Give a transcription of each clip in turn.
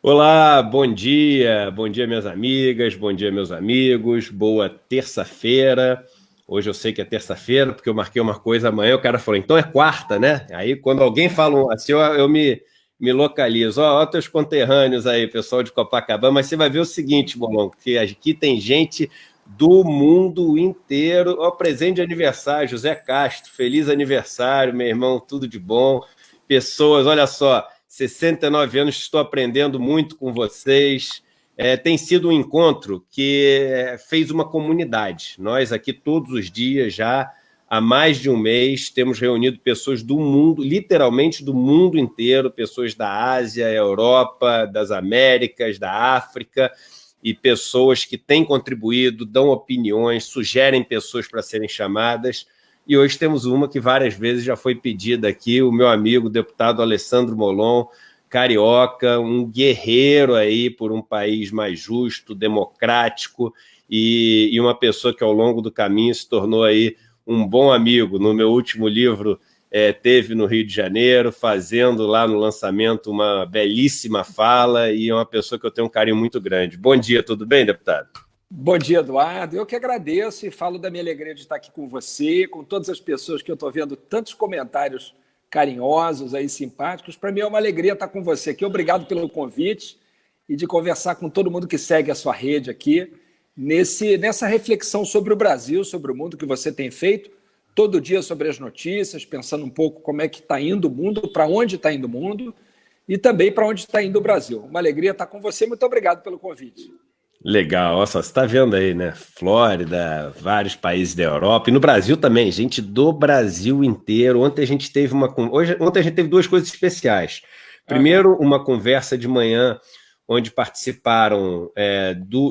Olá, bom dia minhas amigas, bom dia meus amigos, boa terça-feira. Hoje eu sei que é terça-feira porque eu marquei uma coisa amanhã, o cara falou, então é quarta, né? Aí quando alguém fala assim, eu me localizo. Ó, teus conterrâneos aí, pessoal de Copacabana, mas você vai ver o seguinte, Bolão, que aqui tem gente do mundo inteiro. Ó, presente de aniversário, José Castro, feliz aniversário, meu irmão, tudo de bom. Pessoas, olha só, 69 anos, estou aprendendo muito com vocês. Tem sido um encontro que fez uma comunidade. Nós aqui todos os dias, já há mais de um mês, temos reunido pessoas do mundo, literalmente do mundo inteiro, pessoas da Ásia, Europa, das Américas, da África, e pessoas que têm contribuído, dão opiniões, sugerem pessoas para serem chamadas. E hoje temos uma que várias vezes já foi pedida aqui, o meu amigo, o deputado Alessandro Molon, carioca, um guerreiro aí por um país mais justo, democrático, e uma pessoa que ao longo do caminho se tornou aí um bom amigo. No meu último livro, teve no Rio de Janeiro, fazendo lá no lançamento uma belíssima fala, e é uma pessoa que eu tenho um carinho muito grande. Bom dia, tudo bem, deputado? Bom dia, Eduardo. Eu que agradeço e falo da minha alegria de estar aqui com você, com todas as pessoas que eu estou vendo tantos comentários carinhosos aí, simpáticos. Para mim é uma alegria estar com você aqui. Obrigado pelo convite e de conversar com todo mundo que segue a sua rede aqui, nessa reflexão sobre o Brasil, sobre o mundo que você tem feito, todo dia sobre as notícias, pensando um pouco como é que está indo o mundo, para onde está indo o mundo e também para onde está indo o Brasil. Uma alegria estar com você. Muito obrigado pelo convite. Legal, olha só, você está vendo aí, né? Flórida, vários países da Europa e no Brasil também, gente do Brasil inteiro. Ontem a gente teve ontem a gente teve duas coisas especiais. Aham. Primeiro, uma conversa de manhã onde participaram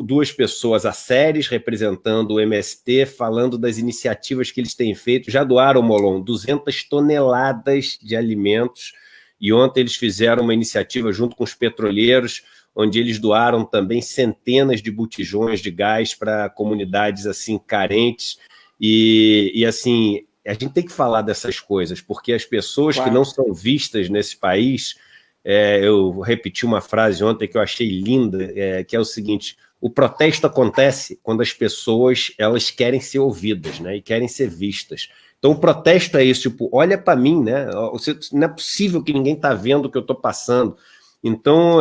duas pessoas a séries representando o MST, falando das iniciativas que eles têm feito. Já doaram, Molon, 200 toneladas de alimentos e ontem eles fizeram uma iniciativa junto com os petroleiros onde eles doaram também centenas de botijões de gás para comunidades assim carentes e assim a gente tem que falar dessas coisas porque as pessoas que não Claro. são vistas nesse país, eu repeti uma frase ontem que eu achei linda, que é o seguinte: o protesto acontece quando as pessoas elas querem ser ouvidas, né, e querem ser vistas. Então o protesto é isso, tipo, olha para mim, né? Não é possível que ninguém está vendo o que eu estou passando. Então,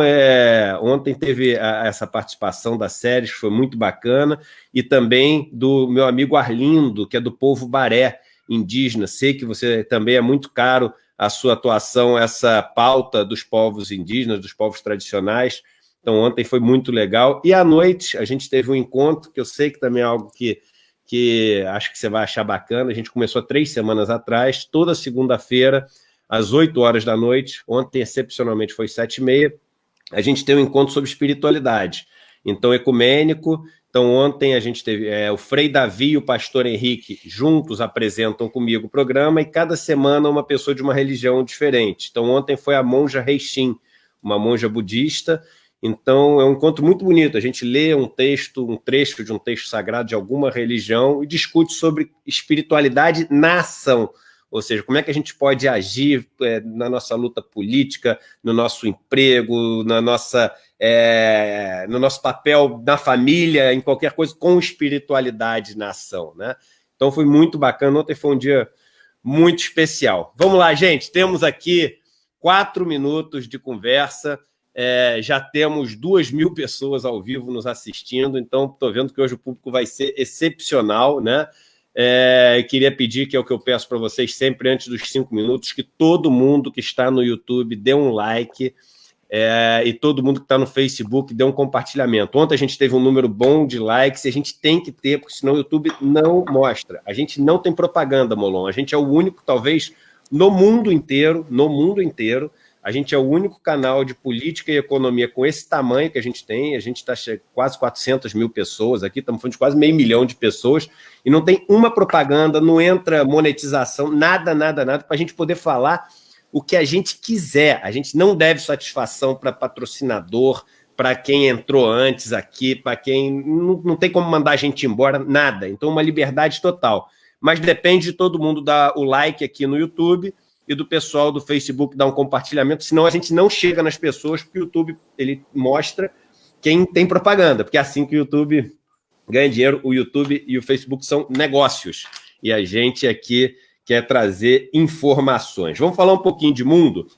ontem teve essa participação da série, que foi muito bacana, e também do meu amigo Arlindo, que é do povo Baré, indígena. Sei que você também é muito caro a sua atuação, essa pauta dos povos indígenas, dos povos tradicionais. Então, ontem foi muito legal. E à noite, a gente teve um encontro, que eu sei que também é algo que acho que você vai achar bacana. A gente começou há 3 semanas atrás, toda segunda-feira, às 8 horas da noite. Ontem, excepcionalmente, foi 7h30. A gente tem um encontro sobre espiritualidade. Então, ecumênico. Então, ontem a gente teve o Frei Davi e o pastor Henrique juntos apresentam comigo o programa e cada semana uma pessoa de uma religião diferente. Então, ontem foi a monja Reixin, uma monja budista. Então, é um encontro muito bonito. A gente lê um trecho de um texto sagrado de alguma religião e discute sobre espiritualidade na ação. Ou seja, como é que a gente pode agir na nossa luta política, no nosso emprego, no nosso papel na família, em qualquer coisa, com espiritualidade na ação, né? Então foi muito bacana. Ontem foi um dia muito especial. Vamos lá, gente. Temos aqui 4 minutos de conversa. Já temos 2.000 pessoas ao vivo nos assistindo, então estou vendo que hoje o público vai ser excepcional, né? Queria pedir, que é o que eu peço para vocês sempre antes dos 5 minutos, que todo mundo que está no YouTube dê um like e todo mundo que está no Facebook dê um compartilhamento. Ontem a gente teve um número bom de likes e a gente tem que ter, porque senão o YouTube não mostra. A gente não tem propaganda, Molon. A gente é o único, talvez, no mundo inteiro, a gente é o único canal de política e economia com esse tamanho que a gente tem. A gente está quase 400 mil pessoas aqui, estamos falando de quase 500 mil de pessoas, e não tem uma propaganda, não entra monetização, nada, para a gente poder falar o que a gente quiser. A gente não deve satisfação para patrocinador, para quem entrou antes aqui, para quem não tem como mandar a gente embora, nada. Então, uma liberdade total. Mas depende de todo mundo dar o like aqui no YouTube e do pessoal do Facebook dar um compartilhamento, senão a gente não chega nas pessoas, porque o YouTube ele mostra quem tem propaganda, porque é assim que o YouTube ganha dinheiro. O YouTube e o Facebook são negócios, e a gente aqui quer trazer informações. Vamos falar um pouquinho de mundo?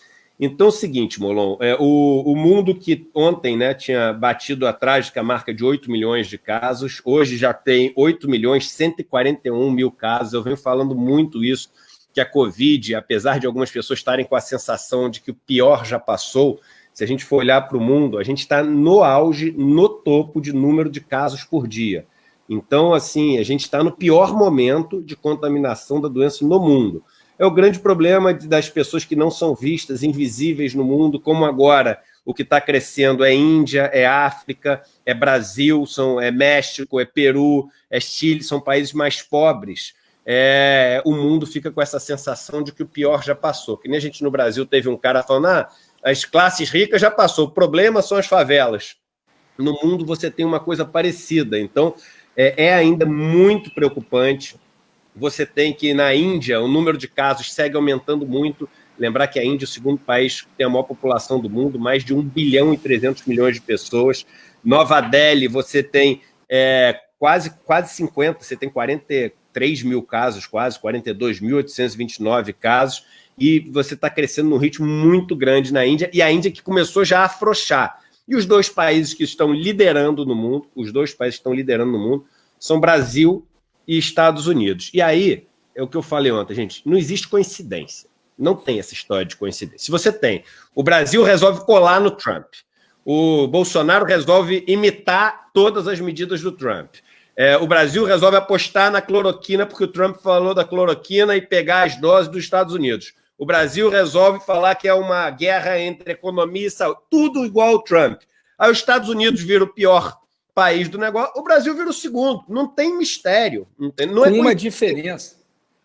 Então, é o seguinte, Molon, o mundo que ontem, né, tinha batido a trágica marca de 8 milhões de casos, hoje já tem 8 milhões 141 mil casos. Eu venho falando muito isso, que a Covid, apesar de algumas pessoas estarem com a sensação de que o pior já passou, se a gente for olhar para o mundo, a gente está no auge, no topo de número de casos por dia. Então, assim, a gente está no pior momento de contaminação da doença no mundo. É o grande problema das pessoas que não são vistas, invisíveis no mundo, como agora o que está crescendo é Índia, é África, é Brasil, é México, é Peru, é Chile, são países mais pobres. O mundo fica com essa sensação de que o pior já passou. Que nem a gente no Brasil teve um cara falando, as classes ricas já passou, o problema são as favelas. No mundo você tem uma coisa parecida, então é ainda muito preocupante. Você tem que, na Índia, o número de casos segue aumentando muito. Lembrar que a Índia é o segundo país que tem a maior população do mundo, mais de 1 bilhão e 300 milhões de pessoas. Nova Delhi, você tem quase 50, você tem 43 mil casos, quase 42.829 casos, e você está crescendo num ritmo muito grande na Índia, e a Índia que começou já a afrouxar. E os dois países que estão liderando no mundo, são Brasil e Estados Unidos. E aí, é o que eu falei ontem, gente, não existe coincidência. Não tem essa história de coincidência. Se você tem, o Brasil resolve colar no Trump, o Bolsonaro resolve imitar todas as medidas do Trump, o Brasil resolve apostar na cloroquina porque o Trump falou da cloroquina e pegar as doses dos Estados Unidos. O Brasil resolve falar que é uma guerra entre economia e saúde. Tudo igual ao Trump. Aí os Estados Unidos viram o pior país do negócio, o Brasil vira o segundo. Não tem mistério. Não é uma diferença.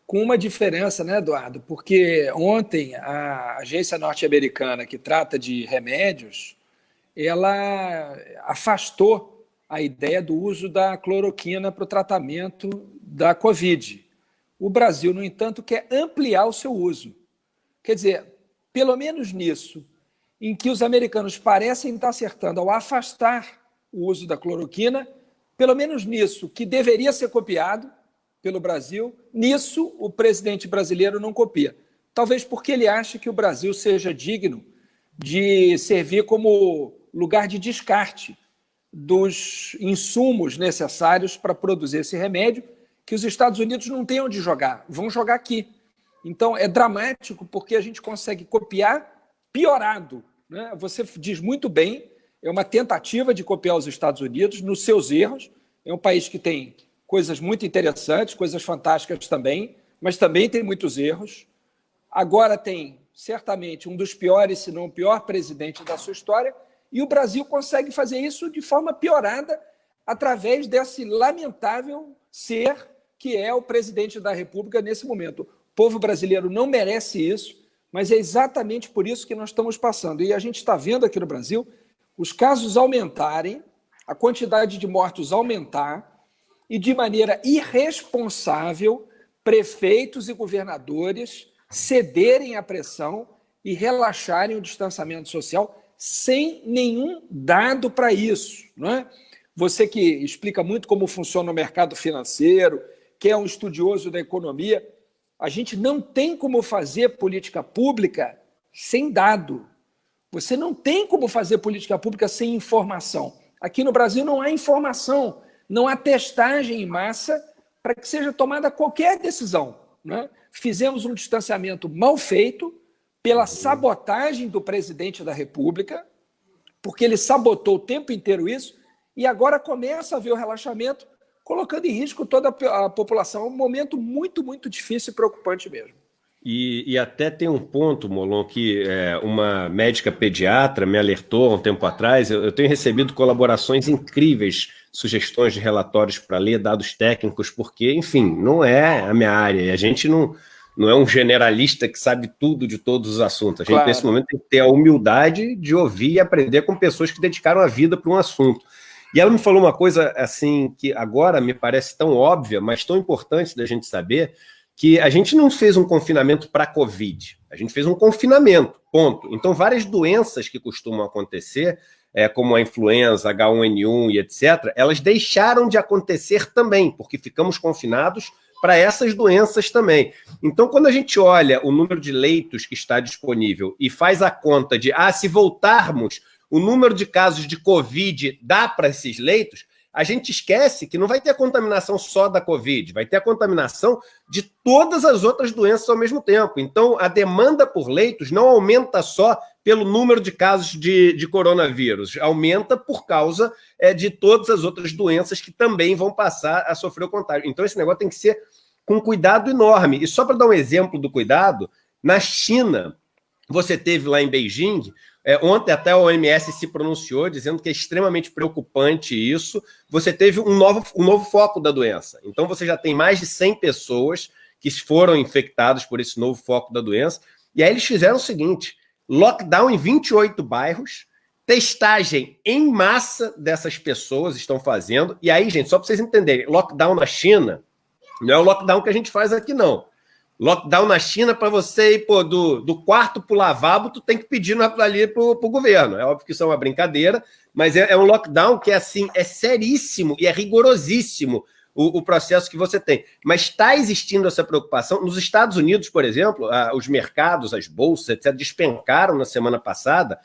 Com uma diferença, né, Eduardo? Porque ontem a agência norte-americana que trata de remédios, ela afastou a ideia do uso da cloroquina para o tratamento da Covid. O Brasil, no entanto, quer ampliar o seu uso. Quer dizer, pelo menos nisso, em que os americanos parecem estar acertando ao afastar o uso da cloroquina, pelo menos nisso, que deveria ser copiado pelo Brasil, nisso o presidente brasileiro não copia. Talvez porque ele acha que o Brasil seja digno de servir como lugar de descarte dos insumos necessários para produzir esse remédio, que os Estados Unidos não têm onde jogar, vão jogar aqui. Então, é dramático porque a gente consegue copiar piorado, né? Você diz muito bem, é uma tentativa de copiar os Estados Unidos nos seus erros. É um país que tem coisas muito interessantes, coisas fantásticas também, mas também tem muitos erros. Agora tem, certamente, um dos piores, se não o pior presidente da sua história, e o Brasil consegue fazer isso de forma piorada através desse lamentável ser que é o presidente da República nesse momento. O povo brasileiro não merece isso, mas é exatamente por isso que nós estamos passando. E a gente está vendo aqui no Brasil os casos aumentarem, a quantidade de mortos aumentar, e de maneira irresponsável, prefeitos e governadores cederem à pressão e relaxarem o distanciamento social sem nenhum dado para isso, não é? Você que explica muito como funciona o mercado financeiro, que é um estudioso da economia, a gente não tem como fazer política pública sem dado. Você não tem como fazer política pública sem informação. Aqui no Brasil não há informação, não há testagem em massa para que seja tomada qualquer decisão, né? Fizemos um distanciamento mal feito pela sabotagem do presidente da República, porque ele sabotou o tempo inteiro isso, e agora começa a ver o relaxamento, colocando em risco toda a população. É um momento muito, muito difícil e preocupante mesmo. E até tem um ponto, Molon, que uma médica pediatra me alertou há um tempo atrás. Eu tenho recebido colaborações incríveis, sugestões de relatórios para ler, dados técnicos, porque, enfim, não é a minha área. E a gente não é um generalista que sabe tudo de todos os assuntos. A gente, claro, nesse momento, tem que ter a humildade de ouvir e aprender com pessoas que dedicaram a vida para um assunto. E ela me falou uma coisa assim que agora me parece tão óbvia, mas tão importante da gente saber, que a gente não fez um confinamento para a Covid, a gente fez um confinamento, ponto. Então, várias doenças que costumam acontecer, como a influenza, H1N1 e etc., elas deixaram de acontecer também, porque ficamos confinados para essas doenças também. Então, quando a gente olha o número de leitos que está disponível e faz a conta de, se voltarmos, o número de casos de Covid dá para esses leitos, a gente esquece que não vai ter a contaminação só da Covid, vai ter a contaminação de todas as outras doenças ao mesmo tempo. Então, a demanda por leitos não aumenta só pelo número de casos de coronavírus, aumenta por causa de todas as outras doenças que também vão passar a sofrer o contágio. Então, esse negócio tem que ser com cuidado enorme. E só para dar um exemplo do cuidado, na China, você teve lá em Beijing, ontem até a OMS se pronunciou, dizendo que é extremamente preocupante isso. Você teve um novo foco da doença. Então, você já tem mais de 100 pessoas que foram infectadas por esse novo foco da doença. E aí eles fizeram o seguinte, lockdown em 28 bairros, testagem em massa dessas pessoas estão fazendo. E aí, gente, só para vocês entenderem, lockdown na China não é o lockdown que a gente faz aqui, não. Lockdown na China, para você ir do quarto para o lavabo, tu tem que pedir ali para o governo. É óbvio que isso é uma brincadeira, mas é um lockdown que assim, é seríssimo e é rigorosíssimo o processo que você tem. Mas está existindo essa preocupação. Nos Estados Unidos, por exemplo, os mercados, as bolsas, etc., despencaram na semana passada,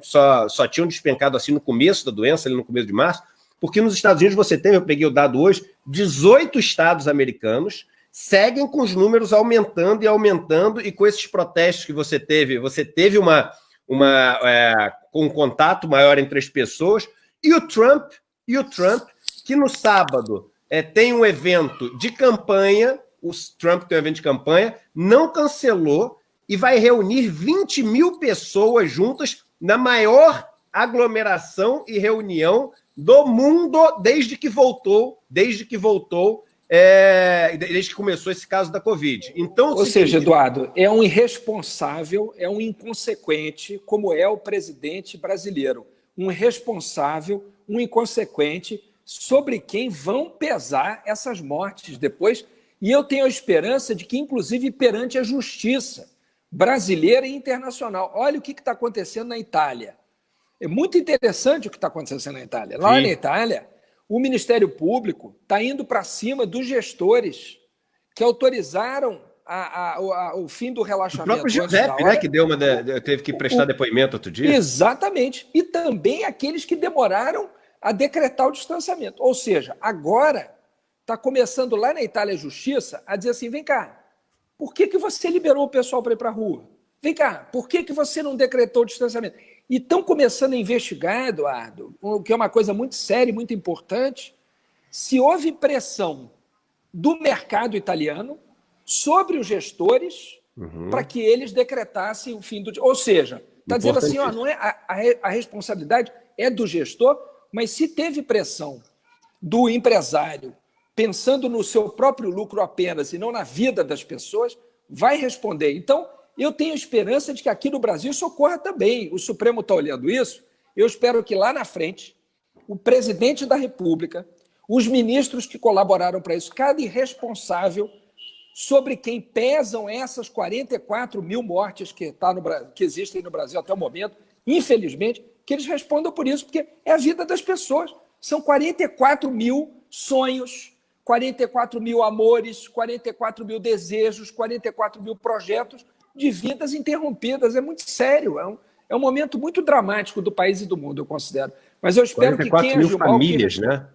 só tinham despencado assim no começo da doença, ali no começo de março, porque nos Estados Unidos você tem, eu peguei o dado hoje, 18 estados americanos seguem com os números aumentando e aumentando, e com esses protestos que você teve um contato maior entre as pessoas, e o Trump, que no sábado tem um evento de campanha, o Trump tem um evento de campanha, não cancelou e vai reunir 20 mil pessoas juntas na maior aglomeração e reunião do mundo desde que começou esse caso da Covid. Então, ou seja, Eduardo, é um irresponsável, é um inconsequente, como é o presidente brasileiro. Um irresponsável, um inconsequente, sobre quem vão pesar essas mortes depois. E eu tenho a esperança de que, inclusive, perante a justiça brasileira e internacional. Olha o que está acontecendo na Itália. É muito interessante o que está acontecendo na Itália. Lá na Itália, o Ministério Público está indo para cima dos gestores que autorizaram o fim do relaxamento. O próprio Giuseppe, né, que teve que prestar depoimento outro dia. Exatamente. E também aqueles que demoraram a decretar o distanciamento. Ou seja, agora está começando lá na Itália a Justiça a dizer assim, vem cá, por que você liberou o pessoal para ir para a rua? Vem cá, por que você não decretou o distanciamento? E estão começando a investigar, Eduardo, o que é uma coisa muito séria e muito importante, se houve pressão do mercado italiano sobre os gestores para que eles decretassem o fim do... Ou seja, está dizendo assim, não é a responsabilidade é do gestor, mas se teve pressão do empresário pensando no seu próprio lucro apenas e não na vida das pessoas, vai responder. Então, eu tenho esperança de que aqui no Brasil isso ocorra também. O Supremo está olhando isso. Eu espero que lá na frente, o presidente da República, os ministros que colaboraram para isso, cada irresponsável sobre quem pesam essas 44 mil mortes que existem no Brasil até o momento, infelizmente, que eles respondam por isso, porque é a vida das pessoas. São 44 mil sonhos, 44 mil amores, 44 mil desejos, 44 mil projetos de vidas interrompidas. É muito sério, é um momento muito dramático do país e do mundo, eu considero. Mas eu espero que quem agiu mal... 44 mil famílias, né?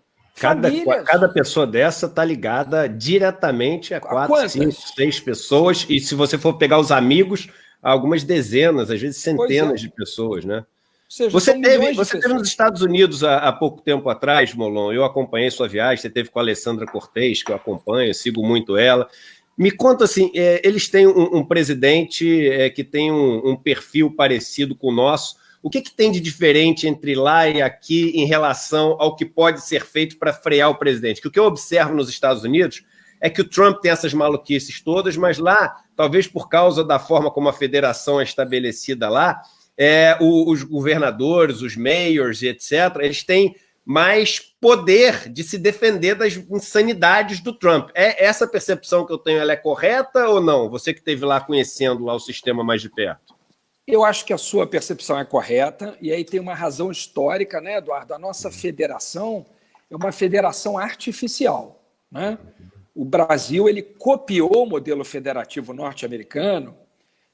Cada pessoa dessa está ligada diretamente a 4, 5, 6 pessoas, e se você for pegar os amigos, algumas dezenas, às vezes centenas de pessoas, né? Seja, você teve nos Estados Unidos há pouco tempo atrás, Molon, eu acompanhei sua viagem, você teve com a Alessandra Cortez, que eu acompanho, eu sigo muito ela. Me conta assim, eles têm um presidente que tem um perfil parecido com o nosso. O que tem de diferente entre lá e aqui em relação ao que pode ser feito para frear o presidente? Que o que eu observo nos Estados Unidos é que o Trump tem essas maluquices todas, mas lá, talvez por causa da forma como a federação é estabelecida lá, os governadores, os mayors, etc., eles têm mais poder de se defender das insanidades do Trump. Essa percepção que eu tenho, ela é correta ou não? Você que esteve lá conhecendo lá o sistema mais de perto. Eu acho que a sua percepção é correta, e aí tem uma razão histórica, né, Eduardo? A nossa federação é uma federação artificial, né? O Brasil, ele copiou o modelo federativo norte-americano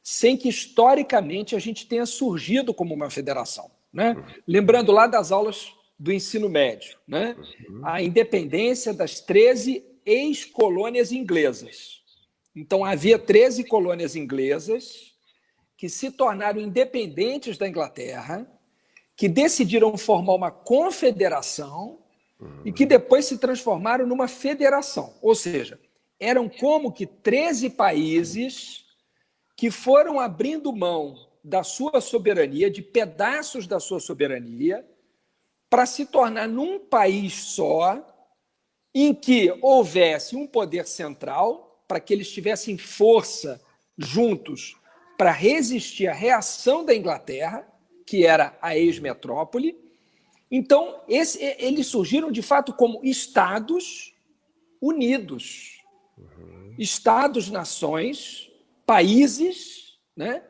sem que, historicamente, a gente tenha surgido como uma federação, né? Lembrando lá das aulas do ensino médio, né? A independência das 13 ex-colônias inglesas. Então, havia 13 colônias inglesas que se tornaram independentes da Inglaterra, que decidiram formar uma confederação e que depois se transformaram numa federação. Ou seja, eram como que 13 países que foram abrindo mão da sua soberania, de pedaços da sua soberania, para se tornar num país só, em que houvesse um poder central, para que eles tivessem força juntos para resistir à reação da Inglaterra, que era a ex-metrópole. Então, eles surgiram, de fato, como Estados Unidos. Estados-nações, países, né,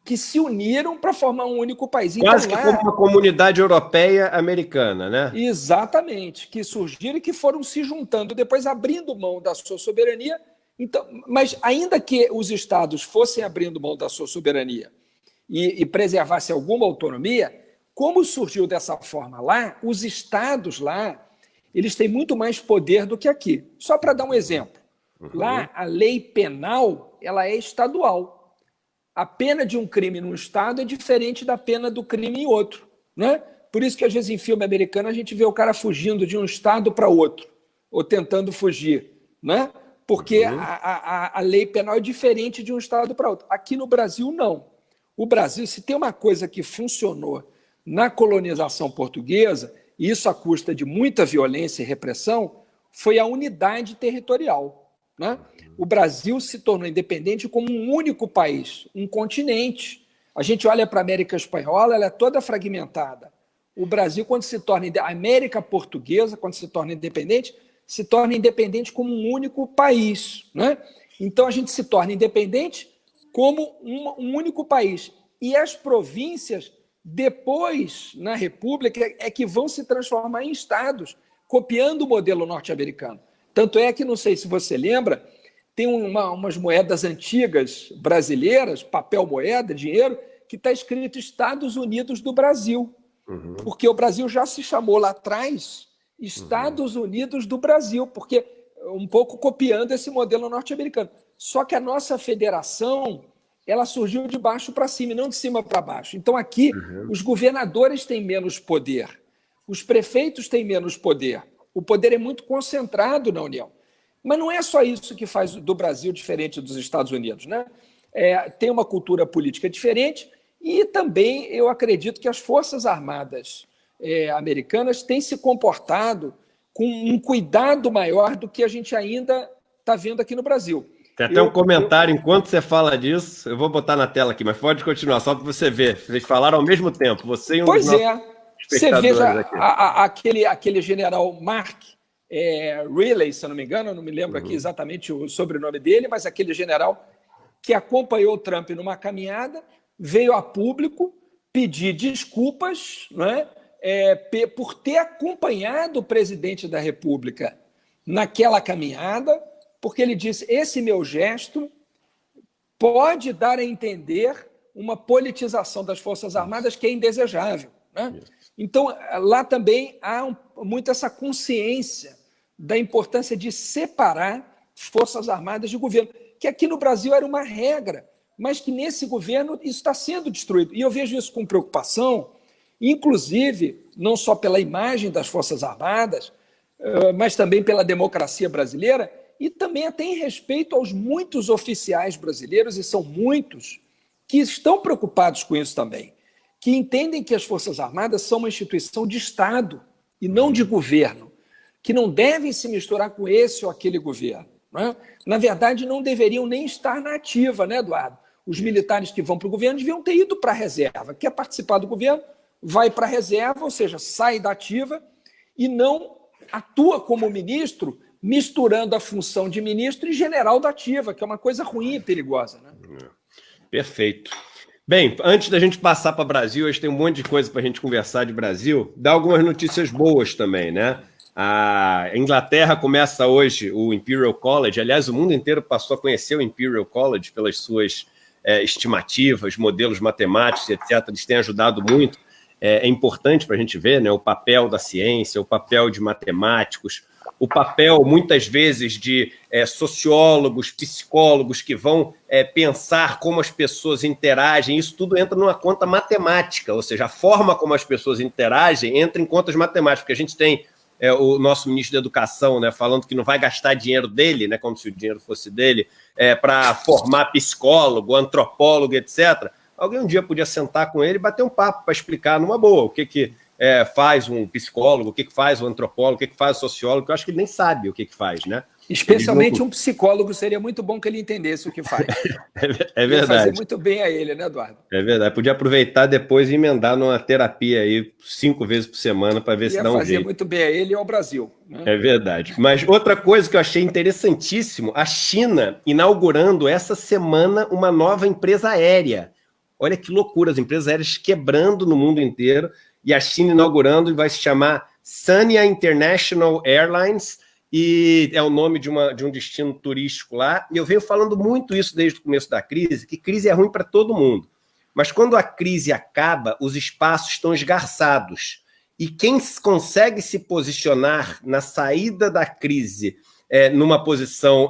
que se uniram para formar um único país. Quase então, que como uma comunidade europeia americana, né? Exatamente, que surgiram e que foram se juntando, depois abrindo mão da sua soberania. Então, mas ainda que os estados fossem abrindo mão da sua soberania e preservassem alguma autonomia, como surgiu dessa forma lá, os estados lá, eles têm muito mais poder do que aqui. Só para dar um exemplo, lá a lei penal, ela é estadual. A pena de um crime num estado é diferente da pena do crime em outro, né? Por isso que, às vezes, em filme americano, a gente vê o cara fugindo de um estado para outro, ou tentando fugir, né? Porque a lei penal é diferente de um estado para outro. Aqui no Brasil, não. O Brasil, se tem uma coisa que funcionou na colonização portuguesa, e isso à custa de muita violência e repressão, foi a unidade territorial, né? O Brasil se tornou independente como um único país, um continente. A gente olha para a América Espanhola, ela é toda fragmentada. O Brasil, quando se torna a América Portuguesa, quando se torna independente como um único país, né? Então a gente se torna independente como um único país. E as províncias, depois, na República, é que vão se transformar em estados, copiando o modelo norte-americano. Tanto é que, não sei se você lembra, tem umas moedas antigas brasileiras, papel moeda, dinheiro, que está escrito Estados Unidos do Brasil. Porque o Brasil já se chamou lá atrás Estados Unidos do Brasil, porque um pouco copiando esse modelo norte-americano. Só que a nossa federação, ela surgiu de baixo para cima e não de cima para baixo. Então aqui os governadores têm menos poder, os prefeitos têm menos poder. O poder é muito concentrado na União. Mas não é só isso que faz do Brasil diferente dos Estados Unidos, né? Tem uma cultura política diferente e também eu acredito que as Forças Armadas americanas têm se comportado com um cuidado maior do que a gente ainda está vendo aqui no Brasil. Tem até um comentário, enquanto você fala disso, eu vou botar na tela aqui, mas pode continuar, só para você ver. Vocês falaram ao mesmo tempo, você e um pois dos nossos você veja aquele general Mark Riley, se eu não me engano, eu não me lembro aqui exatamente o sobrenome dele, mas aquele general que acompanhou o Trump numa caminhada, veio a público pedir desculpas, né, por ter acompanhado o presidente da República naquela caminhada, porque ele disse, esse meu gesto pode dar a entender uma politização das Forças Armadas que é indesejável, né? Então, lá também há muito essa consciência da importância de separar Forças Armadas de governo, que aqui no Brasil era uma regra, mas que nesse governo isso está sendo destruído. E eu vejo isso com preocupação, inclusive, não só pela imagem das Forças Armadas, mas também pela democracia brasileira, e também até em respeito aos muitos oficiais brasileiros, e são muitos, que estão preocupados com isso também, que entendem que as Forças Armadas são uma instituição de Estado e não de governo, que não devem se misturar com esse ou aquele governo, né? Na verdade, não deveriam nem estar na ativa, né, Eduardo? Os militares que vão para o governo deviam ter ido para a reserva. Quer participar do governo, vai para a reserva, ou seja, sai da ativa e não atua como ministro, misturando a função de ministro e general da ativa, que é uma coisa ruim e perigosa, né? Perfeito. Bem, antes da gente passar para o Brasil, hoje tem um monte de coisa para a gente conversar de Brasil, dá algumas notícias boas também, né? A Inglaterra começa hoje o Imperial College, aliás, o mundo inteiro passou a conhecer o Imperial College pelas suas estimativas, modelos matemáticos, etc. Eles têm ajudado muito. É importante para a gente ver, né, o papel da ciência, o papel de matemáticos, o papel, muitas vezes, de sociólogos, psicólogos que vão pensar como as pessoas interagem. Isso tudo entra numa conta matemática, ou seja, a forma como as pessoas interagem entra em contas matemáticas, porque a gente tem o nosso ministro da Educação, né, falando que não vai gastar dinheiro dele, né, como se o dinheiro fosse dele, para formar psicólogo, antropólogo, etc. Alguém um dia podia sentar com ele e bater um papo para explicar numa boa o que faz um psicólogo, o que faz um antropólogo, o que faz um sociólogo, que eu acho que ele nem sabe o que faz, né? Especialmente um psicólogo, seria muito bom que ele entendesse o que faz. É verdade. Ia fazer muito bem a ele, né, Eduardo? É verdade. Podia aproveitar depois e emendar numa terapia aí 5 vezes por semana para ver se dá um jeito. Ia fazer muito bem a ele e ao Brasil. Né? É verdade. Mas outra coisa que eu achei interessantíssimo, a China inaugurando essa semana uma nova empresa aérea. Olha que loucura, as empresas aéreas quebrando no mundo inteiro e a China inaugurando e vai se chamar Sanya International Airlines e é o nome de um destino turístico lá. E eu venho falando muito isso desde o começo da crise, que crise é ruim para todo mundo. Mas quando a crise acaba, os espaços estão esgarçados. E quem consegue se posicionar na saída da crise numa posição,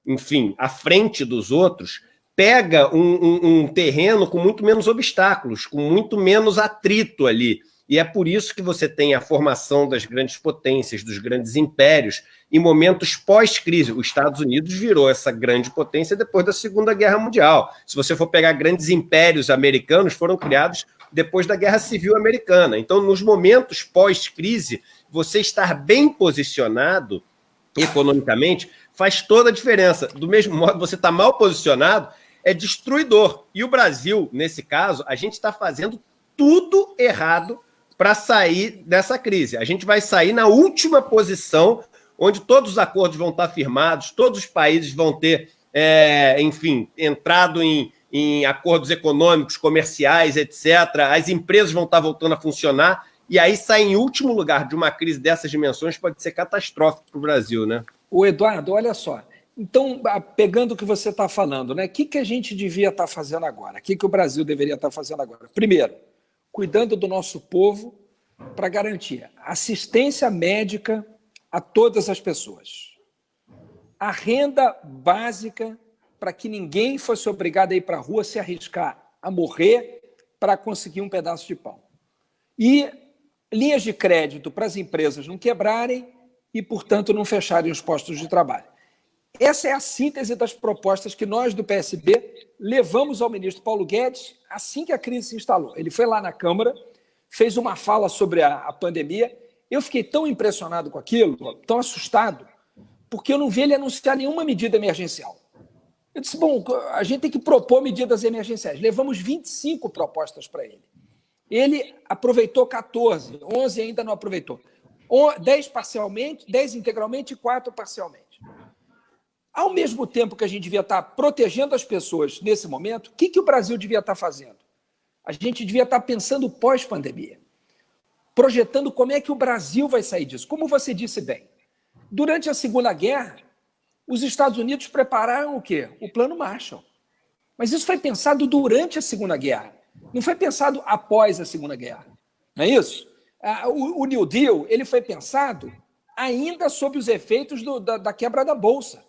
enfim, à frente dos outros, pega um terreno com muito menos obstáculos, com muito menos atrito ali. E é por isso que você tem a formação das grandes potências, dos grandes impérios, em momentos pós-crise. Os Estados Unidos virou essa grande potência depois da Segunda Guerra Mundial. Se você for pegar grandes impérios americanos, foram criados depois da Guerra Civil Americana. Então, nos momentos pós-crise, você estar bem posicionado economicamente faz toda a diferença. Do mesmo modo, você está mal posicionado, é destruidor. E o Brasil, nesse caso, a gente está fazendo tudo errado para sair dessa crise. A gente vai sair na última posição, onde todos os acordos vão estar firmados, todos os países vão ter, enfim, entrado em acordos econômicos, comerciais, etc. As empresas vão estar voltando a funcionar, e aí sair em último lugar de uma crise dessas dimensões pode ser catastrófico para o Brasil, né? O Eduardo, olha só. Então, pegando o que você está falando, né? O que a gente devia estar fazendo agora? O que o Brasil deveria estar fazendo agora? Primeiro, cuidando do nosso povo para garantir assistência médica a todas as pessoas. A renda básica para que ninguém fosse obrigado a ir para a rua se arriscar a morrer para conseguir um pedaço de pão. E linhas de crédito para as empresas não quebrarem e, portanto, não fecharem os postos de trabalho. Essa é a síntese das propostas que nós, do PSB, levamos ao ministro Paulo Guedes assim que a crise se instalou. Ele foi lá na Câmara, fez uma fala sobre a pandemia. Eu fiquei tão impressionado com aquilo, tão assustado, porque eu não vi ele anunciar nenhuma medida emergencial. Eu disse, bom, a gente tem que propor medidas emergenciais. Levamos 25 propostas para ele. Ele aproveitou 14, 11 ainda não aproveitou. 10 parcialmente, 10 integralmente e 4 parcialmente. Ao mesmo tempo que a gente devia estar protegendo as pessoas nesse momento, o que o Brasil devia estar fazendo? A gente devia estar pensando pós-pandemia, projetando como é que o Brasil vai sair disso. Como você disse bem, durante a Segunda Guerra, os Estados Unidos prepararam o quê? O Plano Marshall. Mas isso foi pensado durante a Segunda Guerra, não foi pensado após a Segunda Guerra. Não é isso? O New Deal ele foi pensado ainda sob os efeitos da quebra da Bolsa.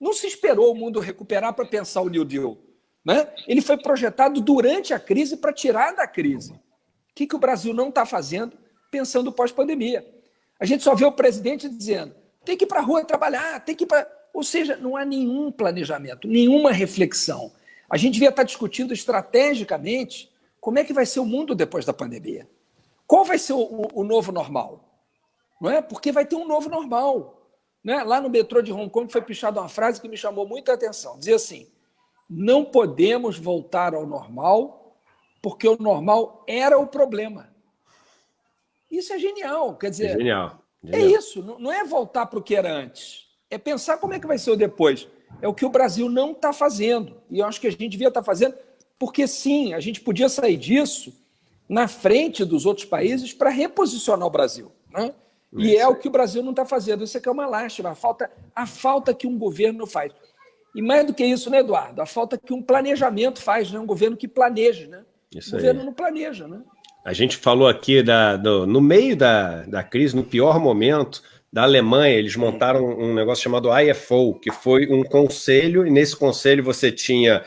Não se esperou o mundo recuperar para pensar o New Deal. Né? Ele foi projetado durante a crise para tirar da crise. O que o Brasil não está fazendo pensando pós-pandemia? A gente só vê o presidente dizendo tem que ir para a rua trabalhar, tem que ir para... Ou seja, não há nenhum planejamento, nenhuma reflexão. A gente devia estar discutindo estrategicamente como é que vai ser o mundo depois da pandemia. Qual vai ser o novo normal? Não é? Porque vai ter um novo normal. Né? Lá no metrô de Hong Kong foi pichada uma frase que me chamou muita atenção. Dizia assim, não podemos voltar ao normal porque o normal era o problema. Isso é genial. Quer dizer, Genial. é isso. Não é voltar para o que era antes. É pensar como é que vai ser o depois. É o que o Brasil não está fazendo. E eu acho que a gente devia estar fazendo, porque sim, a gente podia sair disso na frente dos outros países para reposicionar o Brasil, né? E é o que o Brasil não está fazendo. Isso aqui é uma lástima, a falta que um governo faz. E mais do que isso, né, Eduardo? A falta que um planejamento faz, né? Um governo que planeja, né? O governo não planeja, né? A gente falou aqui no meio da crise, no pior momento, da Alemanha, eles montaram um negócio chamado IFO, que foi um conselho, e nesse conselho você tinha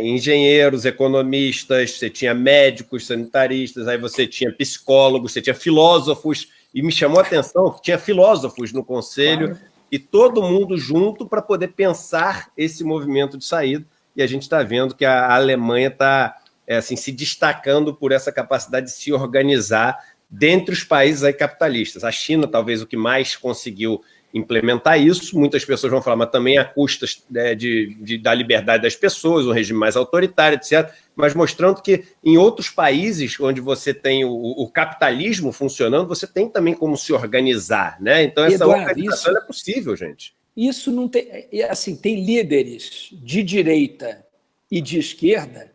engenheiros, economistas, você tinha médicos, sanitaristas, aí você tinha psicólogos, você tinha filósofos, e me chamou a atenção que tinha filósofos no conselho, claro. E todo mundo junto para poder pensar esse movimento de saída, e a gente está vendo que a Alemanha está assim, se destacando por essa capacidade de se organizar dentre os países aí capitalistas. A China, talvez, o que mais conseguiu implementar isso. Muitas pessoas vão falar, mas também a custas da liberdade das pessoas, um regime mais autoritário, etc. Mas mostrando que em outros países onde você tem o capitalismo funcionando, você tem também como se organizar, né? Então essa organização é possível, gente. Isso não tem... Assim, tem líderes de direita e de esquerda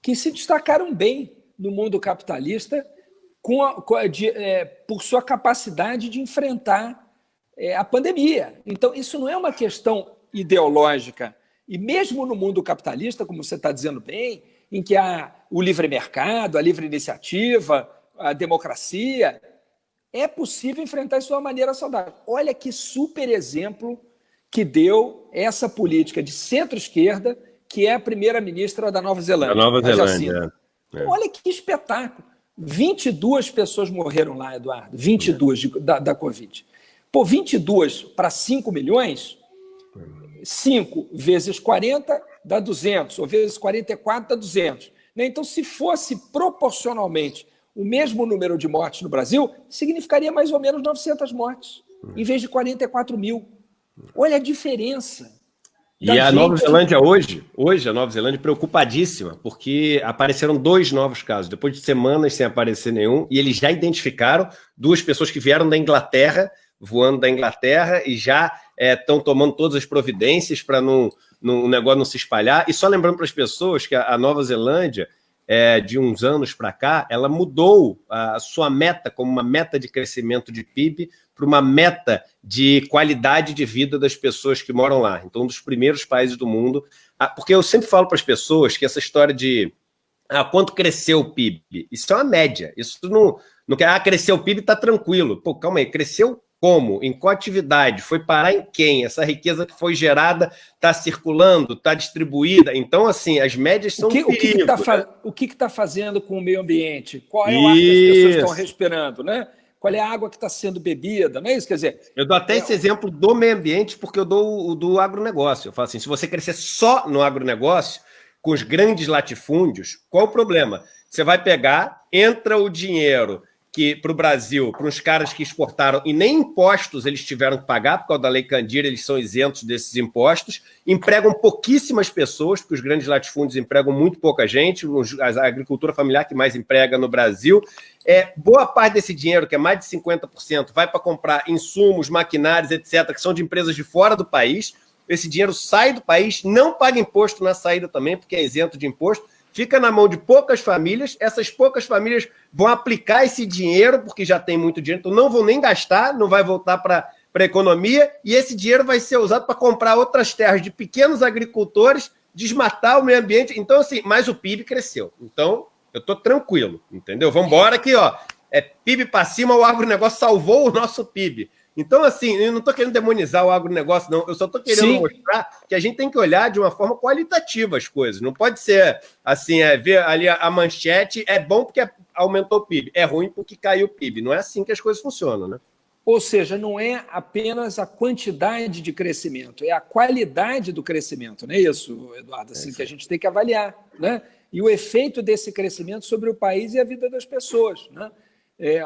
que se destacaram bem no mundo capitalista por sua capacidade de enfrentar a pandemia. Então, isso não é uma questão ideológica. E mesmo no mundo capitalista, como você está dizendo bem, em que há o livre mercado, a livre iniciativa, a democracia, é possível enfrentar isso de uma maneira saudável. Olha que super exemplo que deu essa política de centro-esquerda, que é a primeira-ministra da Nova Zelândia. Da Nova Zelândia. Olha que espetáculo. 22 pessoas morreram lá, Eduardo. 22 da Covid. Pô, 22 para 5 milhões, 5 vezes 40 dá 200, ou vezes 44 dá 200. Então, se fosse proporcionalmente o mesmo número de mortes no Brasil, significaria mais ou menos 900 mortes, em vez de 44 mil. Olha a diferença. E a Nova Zelândia hoje a Nova Zelândia preocupadíssima, porque apareceram 2 novos casos, depois de semanas sem aparecer nenhum, e eles já identificaram 2 pessoas que vieram da Inglaterra, voando da Inglaterra, e já estão tomando todas as providências para o negócio não se espalhar. E só lembrando para as pessoas que a Nova Zelândia, de uns anos para cá, ela mudou a sua meta como uma meta de crescimento de PIB para uma meta de qualidade de vida das pessoas que moram lá. Então, um dos primeiros países do mundo. Porque eu sempre falo para as pessoas que essa história de quanto cresceu o PIB, isso é uma média. Isso não quer, cresceu o PIB, está tranquilo. Pô, calma aí, cresceu como? Em qual atividade? Foi parar em quem? Essa riqueza que foi gerada está circulando, está distribuída? Então, assim, as médias são o que está fazendo com o meio ambiente? Qual é o ar que as pessoas estão respirando, né? Qual é a água que está sendo bebida, não é isso? Quer dizer, eu dou até esse exemplo do meio ambiente, porque eu dou o do agronegócio. Eu falo assim, se você crescer só no agronegócio, com os grandes latifúndios, qual o problema? Você vai pegar, entra o dinheiro que para o Brasil, para os caras que exportaram, e nem impostos eles tiveram que pagar, por causa da Lei Candir, eles são isentos desses impostos, empregam pouquíssimas pessoas, porque os grandes latifúndios empregam muito pouca gente, a agricultura familiar que mais emprega no Brasil. Boa parte desse dinheiro, que é mais de 50%, vai para comprar insumos, maquinários, etc., que são de empresas de fora do país. Esse dinheiro sai do país, não paga imposto na saída também, porque é isento de imposto, fica na mão de poucas famílias, essas poucas famílias vão aplicar esse dinheiro, porque já tem muito dinheiro, então não vão nem gastar, não vai voltar para a economia, e esse dinheiro vai ser usado para comprar outras terras de pequenos agricultores, desmatar o meio ambiente. Então, assim, mas o PIB cresceu. Então, eu estou tranquilo, entendeu? Vamos embora aqui, ó. PIB para cima, o agronegócio salvou o nosso PIB. Então, assim, eu não estou querendo demonizar o agronegócio, não. Eu só estou querendo mostrar que a gente tem que olhar de uma forma qualitativa as coisas. Não pode ser, assim, ver ali a manchete, é bom porque aumentou o PIB, é ruim porque caiu o PIB. Não é assim que as coisas funcionam, né? Ou seja, não é apenas a quantidade de crescimento, é a qualidade do crescimento, não é isso, Eduardo? Assim, que a gente tem que avaliar, né? E o efeito desse crescimento sobre o país e a vida das pessoas, né?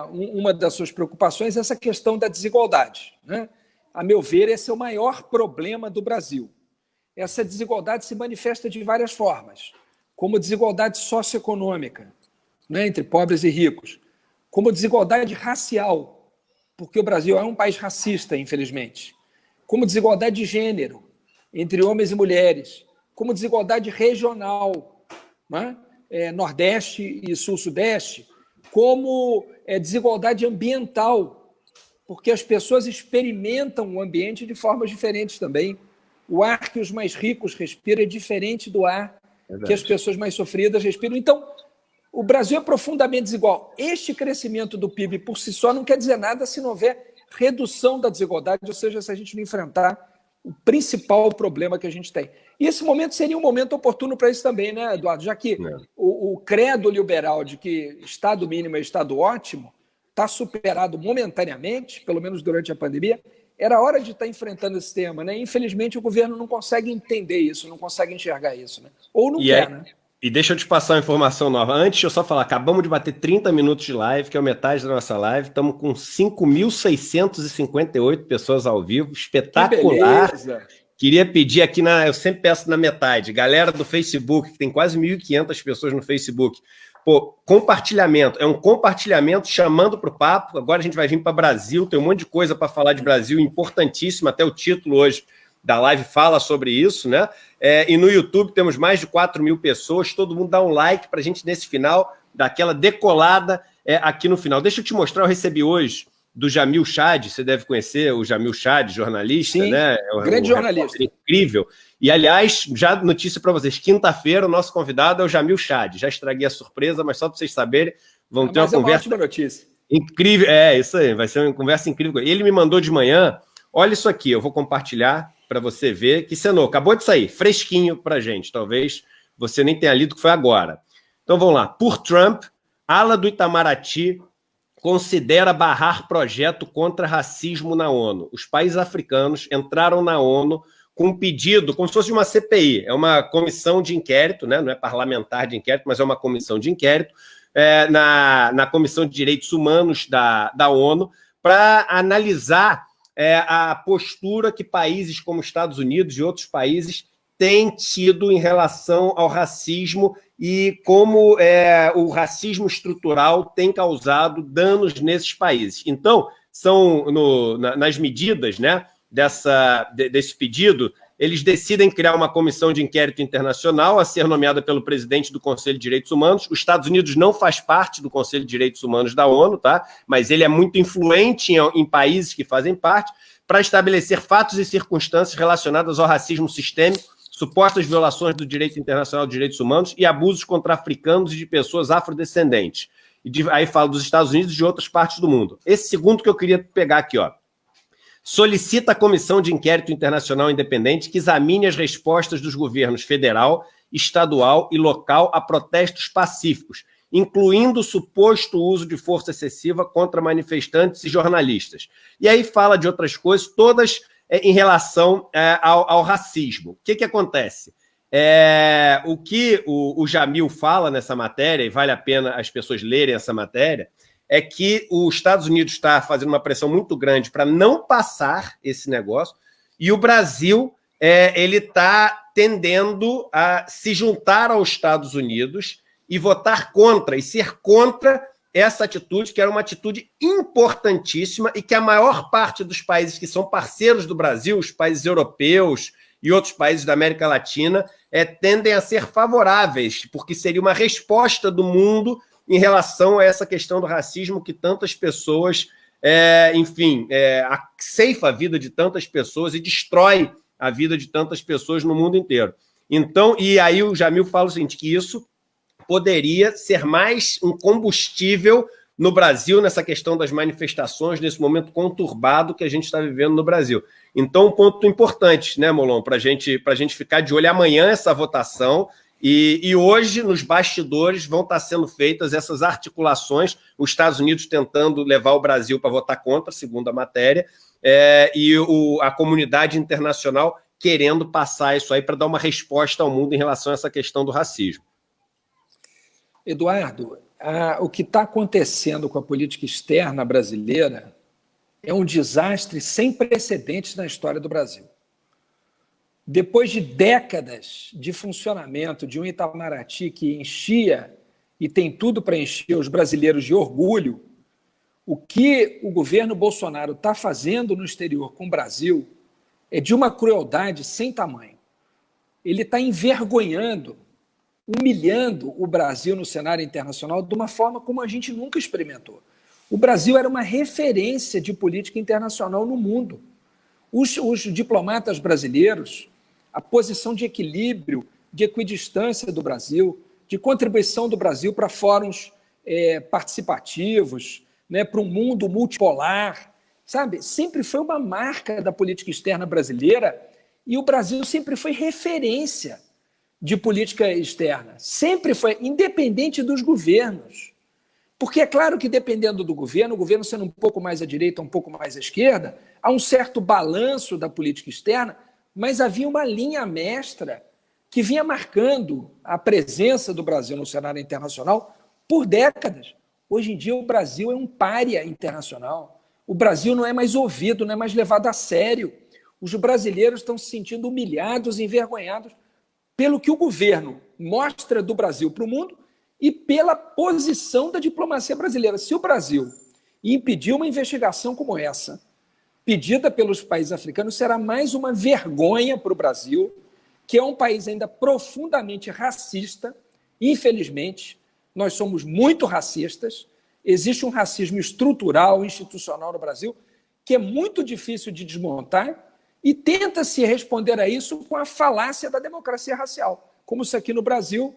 Uma das suas preocupações é essa questão da desigualdade, né? A meu ver, esse é o maior problema do Brasil. Essa desigualdade se manifesta de várias formas, como desigualdade socioeconômica, né, entre pobres e ricos, como desigualdade racial, porque o Brasil é um país racista, infelizmente, como desigualdade de gênero entre homens e mulheres, como desigualdade regional, né? Nordeste e Sul-Sudeste, como desigualdade ambiental, porque as pessoas experimentam o ambiente de formas diferentes também. O ar que os mais ricos respiram é diferente do ar que as pessoas mais sofridas respiram. Então, o Brasil é profundamente desigual. Este crescimento do PIB por si só não quer dizer nada se não houver redução da desigualdade, ou seja, se a gente não enfrentar o principal problema que a gente tem. E esse momento seria um momento oportuno para isso também, né, Eduardo? Já que o credo liberal de que Estado mínimo é Estado ótimo está superado momentaneamente, pelo menos durante a pandemia, era hora de estar enfrentando esse tema, né? Infelizmente, o governo não consegue entender isso, não consegue enxergar isso, né? Ou não quer, né? E deixa eu te passar uma informação nova. Antes, deixa eu só falar, acabamos de bater 30 minutos de live, que é a metade da nossa live. Estamos com 5.658 pessoas ao vivo. Espetacular. Que beleza. Queria pedir aqui, eu sempre peço na metade, galera do Facebook, que tem quase 1.500 pessoas no Facebook. Pô, compartilhamento. É um compartilhamento chamando para o papo. Agora a gente vai vir para o Brasil. Tem um monte de coisa para falar de Brasil, importantíssimo. Até o título hoje da live fala sobre isso, né? E no YouTube temos mais de 4.000 pessoas. Todo mundo dá um like para a gente nesse final, daquela decolada aqui no final. Deixa eu te mostrar, eu recebi hoje do Jamil Chad, você deve conhecer o Jamil Chad, jornalista, sim, né? Grande jornalista. Incrível. E, aliás, já notícia para vocês, quinta-feira o nosso convidado é o Jamil Chad. Já estraguei a surpresa, mas só para vocês saberem, vão ter uma conversa... uma ótima notícia. Incrível, isso aí, vai ser uma conversa incrível. Ele me mandou de manhã, olha isso aqui, eu vou compartilhar para você ver, que cenou, acabou de sair, fresquinho para gente, talvez você nem tenha lido, que foi agora. Então vamos lá, por Trump, ala do Itamaraty considera barrar projeto contra racismo na ONU. Os países africanos entraram na ONU com um pedido, como se fosse uma CPI, é uma comissão de inquérito, né? Não é parlamentar de inquérito, mas é uma comissão de inquérito, na Comissão de Direitos Humanos da ONU, para analisar a postura que países como Estados Unidos e outros países têm tido em relação ao racismo e como o racismo estrutural tem causado danos nesses países. Então, são nas medidas, né, desse pedido, eles decidem criar uma comissão de inquérito internacional a ser nomeada pelo presidente do Conselho de Direitos Humanos. Os Estados Unidos não faz parte do Conselho de Direitos Humanos da ONU, tá? Mas ele é muito influente em países que fazem parte, para estabelecer fatos e circunstâncias relacionadas ao racismo sistêmico, supostas violações do direito internacional de direitos humanos e abusos contra africanos e de pessoas afrodescendentes. Aí fala dos Estados Unidos e de outras partes do mundo. Esse segundo que eu queria pegar aqui, ó. Solicita a Comissão de Inquérito Internacional Independente que examine as respostas dos governos federal, estadual e local a protestos pacíficos, incluindo o suposto uso de força excessiva contra manifestantes e jornalistas. E aí fala de outras coisas, todas em relação ao racismo. O que acontece? O que o Jamil fala nessa matéria, e vale a pena as pessoas lerem essa matéria, é que os Estados Unidos está fazendo uma pressão muito grande para não passar esse negócio, e o Brasil ele está tendendo a se juntar aos Estados Unidos e votar contra, e ser contra essa atitude, que era uma atitude importantíssima e que a maior parte dos países que são parceiros do Brasil, os países europeus e outros países da América Latina, tendem a ser favoráveis, porque seria uma resposta do mundo em relação a essa questão do racismo que tantas pessoas, ceifa a vida de tantas pessoas e destrói a vida de tantas pessoas no mundo inteiro. Então, e aí o Jamil fala o seguinte, que isso poderia ser mais um combustível no Brasil, nessa questão das manifestações, nesse momento conturbado que a gente está vivendo no Brasil. Então, um ponto importante, né, Molon, para a gente ficar de olho amanhã essa votação, e hoje, nos bastidores, vão estar sendo feitas essas articulações, os Estados Unidos tentando levar o Brasil para votar contra, segundo a matéria, e a comunidade internacional querendo passar isso aí para dar uma resposta ao mundo em relação a essa questão do racismo. Eduardo, o que está acontecendo com a política externa brasileira é um desastre sem precedentes na história do Brasil. Depois de décadas de funcionamento de um Itamaraty que enchia, e tem tudo para encher os brasileiros de orgulho, O que o governo Bolsonaro está fazendo no exterior com o Brasil é de uma crueldade sem tamanho. Ele está envergonhando, humilhando o Brasil no cenário internacional de uma forma como a gente nunca experimentou. O Brasil era uma referência de política internacional no mundo. Os diplomatas brasileiros, a posição de equilíbrio, de equidistância do Brasil, de contribuição do Brasil para fóruns participativos, né, para um mundo multipolar, sabe? Sempre foi uma marca da política externa brasileira e o Brasil sempre foi referência de política externa. Sempre foi, independente dos governos. Porque é claro que, dependendo do governo, o governo sendo um pouco mais à direita, um pouco mais à esquerda, há um certo balanço da política externa, mas havia uma linha mestra que vinha marcando a presença do Brasil no cenário internacional por décadas. Hoje em dia, o Brasil é um pária internacional. O Brasil não é mais ouvido, não é mais levado a sério. Os brasileiros estão se sentindo humilhados, envergonhados pelo que o governo mostra do Brasil para o mundo e pela posição da diplomacia brasileira. Se o Brasil impedir uma investigação como essa, pedida pelos países africanos, será mais uma vergonha para o Brasil, que é um país ainda profundamente racista. Infelizmente, nós somos muito racistas, existe um racismo estrutural, institucional no Brasil, que é muito difícil de desmontar, e tenta-se responder a isso com a falácia da democracia racial, como se aqui no Brasil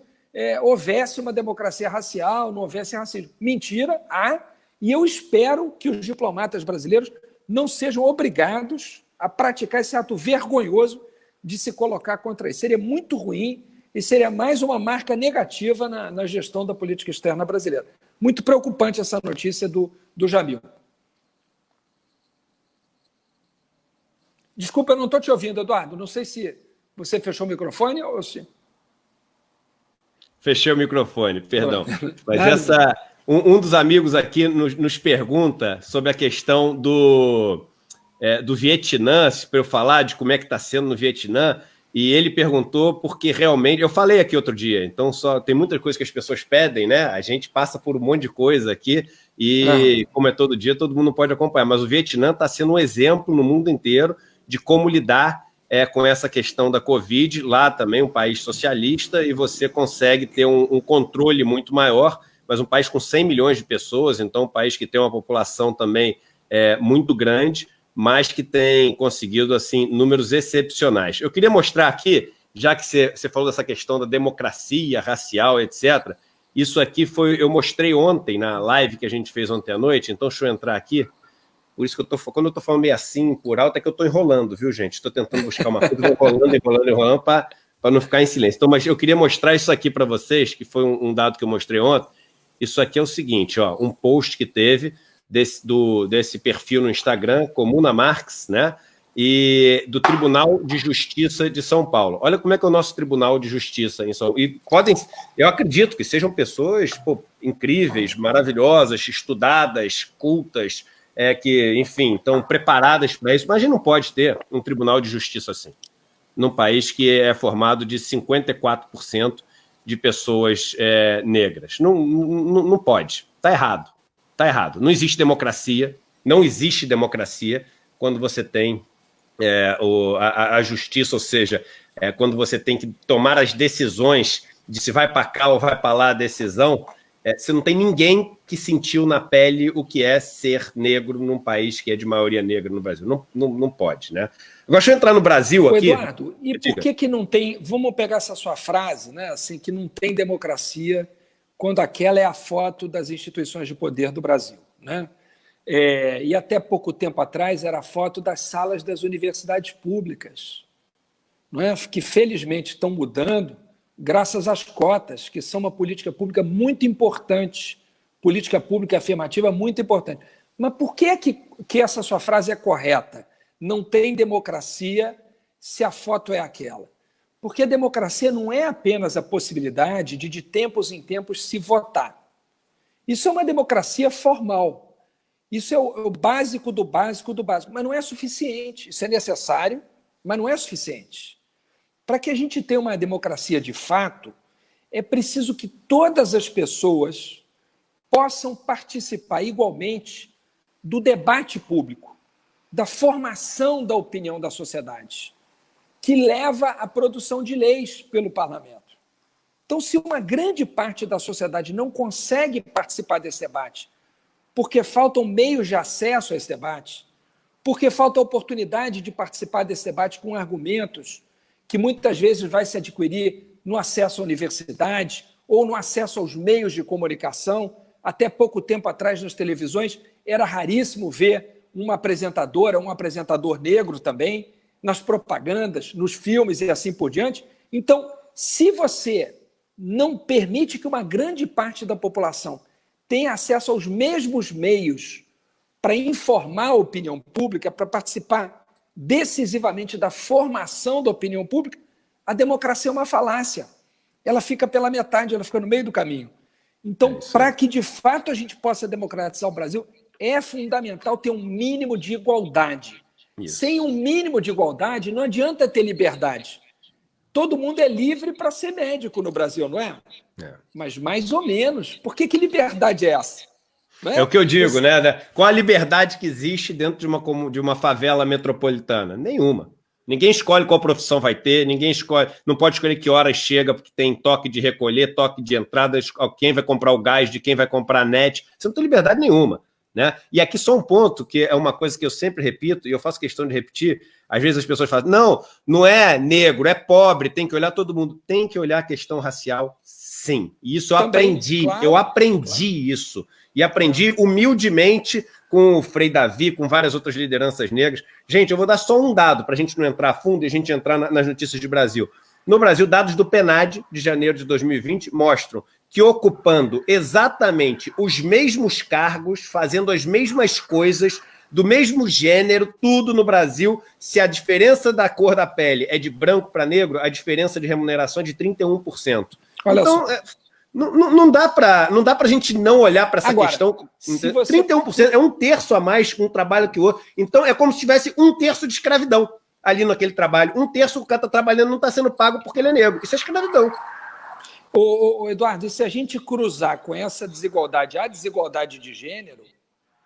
houvesse uma democracia racial, não houvesse racismo. Mentira, há, e eu espero que os diplomatas brasileiros não sejam obrigados a praticar esse ato vergonhoso de se colocar contra isso. Seria muito ruim e seria mais uma marca negativa na gestão da política externa brasileira. Muito preocupante essa notícia do Jamil. Desculpa, eu não estou te ouvindo, Eduardo. Não sei se você fechou o microfone ou se... Fechei o microfone, perdão. Mas um dos amigos aqui nos pergunta sobre a questão do Vietnã, para eu falar de como é que está sendo no Vietnã, e ele perguntou porque realmente... Eu falei aqui outro dia, então tem muita coisa que as pessoas pedem, né? A gente passa por um monte de coisa aqui e, como é todo dia, todo mundo não pode acompanhar. Mas o Vietnã está sendo um exemplo no mundo inteiro de como lidar com essa questão da Covid. Lá também um país socialista e você consegue ter um controle muito maior, mas um país com 100 milhões de pessoas, então um país que tem uma população também muito grande, mas que tem conseguido assim, números excepcionais. Eu queria mostrar aqui, já que você falou dessa questão da democracia racial, etc., isso aqui eu mostrei ontem na live que a gente fez ontem à noite, então deixa eu entrar aqui. Por isso que quando eu estou falando meio assim, por alto, é que eu estou enrolando, viu, gente? Estou tentando buscar uma coisa, enrolando, para não ficar em silêncio. Então, mas eu queria mostrar isso aqui para vocês, que foi um dado que eu mostrei ontem. Isso aqui é o seguinte, ó, um post que teve desse perfil no Instagram, Comuna Marx, né? E do Tribunal de Justiça de São Paulo. Olha como é que é o nosso Tribunal de Justiça em São Paulo. E eu acredito que sejam pessoas incríveis, maravilhosas, estudadas, cultas, que, enfim, estão preparadas para isso, mas a gente não pode ter um tribunal de justiça assim, num país que é formado de 54% de pessoas negras. Não pode. Está errado. Está errado. Não existe democracia quando você tem a justiça, ou seja, quando você tem que tomar as decisões de se vai para cá ou vai para lá a decisão. Você não tem ninguém que sentiu na pele o que é ser negro num país que é de maioria negra no Brasil. Não pode, né? Agora, deixa eu entrar no Brasil aqui. Eduardo, e por que não tem... Vamos pegar essa sua frase, né? Assim, que não tem democracia quando aquela é a foto das instituições de poder do Brasil, né? E até pouco tempo atrás era a foto das salas das universidades públicas, não é? Que felizmente estão mudando, graças às cotas, que são uma política pública muito importante, política pública afirmativa muito importante. Mas por que essa sua frase é correta? Não tem democracia se a foto é aquela. Porque a democracia não é apenas a possibilidade de tempos em tempos, se votar. Isso é uma democracia formal. Isso é o básico do básico do básico. Mas não é suficiente. Isso é necessário, mas não é suficiente. Para que a gente tenha uma democracia de fato, é preciso que todas as pessoas possam participar igualmente do debate público, da formação da opinião da sociedade, que leva à produção de leis pelo parlamento. Então, se uma grande parte da sociedade não consegue participar desse debate, porque faltam meios de acesso a esse debate, porque falta oportunidade de participar desse debate com argumentos que muitas vezes vai se adquirir no acesso à universidade ou no acesso aos meios de comunicação. Até pouco tempo atrás, nas televisões, era raríssimo ver uma apresentadora, um apresentador negro também, nas propagandas, nos filmes e assim por diante. Então, se você não permite que uma grande parte da população tenha acesso aos mesmos meios para informar a opinião pública, para participar decisivamente da formação da opinião pública, a democracia é uma falácia. Ela fica pela metade, ela fica no meio do caminho. Então, para que de fato a gente possa democratizar o Brasil, é fundamental ter um mínimo de igualdade. Isso. Sem um mínimo de igualdade, não adianta ter liberdade. Todo mundo é livre para ser médico no Brasil, não é? Mas mais ou menos. Por que liberdade é essa? É o que eu digo, né? Qual a liberdade que existe dentro de uma favela metropolitana? Nenhuma. Ninguém escolhe qual profissão vai ter, ninguém escolhe, não pode escolher que horas chega, porque tem toque de recolher, toque de entrada, quem vai comprar o gás, de quem vai comprar a net. Você não tem liberdade nenhuma, né? E aqui só um ponto, que é uma coisa que eu sempre repito, e eu faço questão de repetir, às vezes as pessoas falam, não é negro, é pobre, tem que olhar todo mundo. Tem que olhar a questão racial, sim. E isso eu também aprendi, claro, eu aprendi isso. E aprendi humildemente com o Frei Davi, com várias outras lideranças negras. Gente, eu vou dar só um dado para a gente não entrar a fundo e a gente entrar nas notícias de Brasil. No Brasil, dados do PNAD de janeiro de 2020 mostram que ocupando exatamente os mesmos cargos, fazendo as mesmas coisas, do mesmo gênero, tudo no Brasil, se a diferença da cor da pele é de branco para negro, a diferença de remuneração é de 31%. Olha então, só. Não dá para a gente não olhar para essa questão. Se você... 31% é um terço a mais um trabalho que o outro. Então, é como se tivesse um terço de escravidão ali naquele trabalho. Um terço o cara está trabalhando não está sendo pago porque ele é negro. Isso é escravidão. Eduardo, e se a gente cruzar com essa desigualdade, a desigualdade de gênero,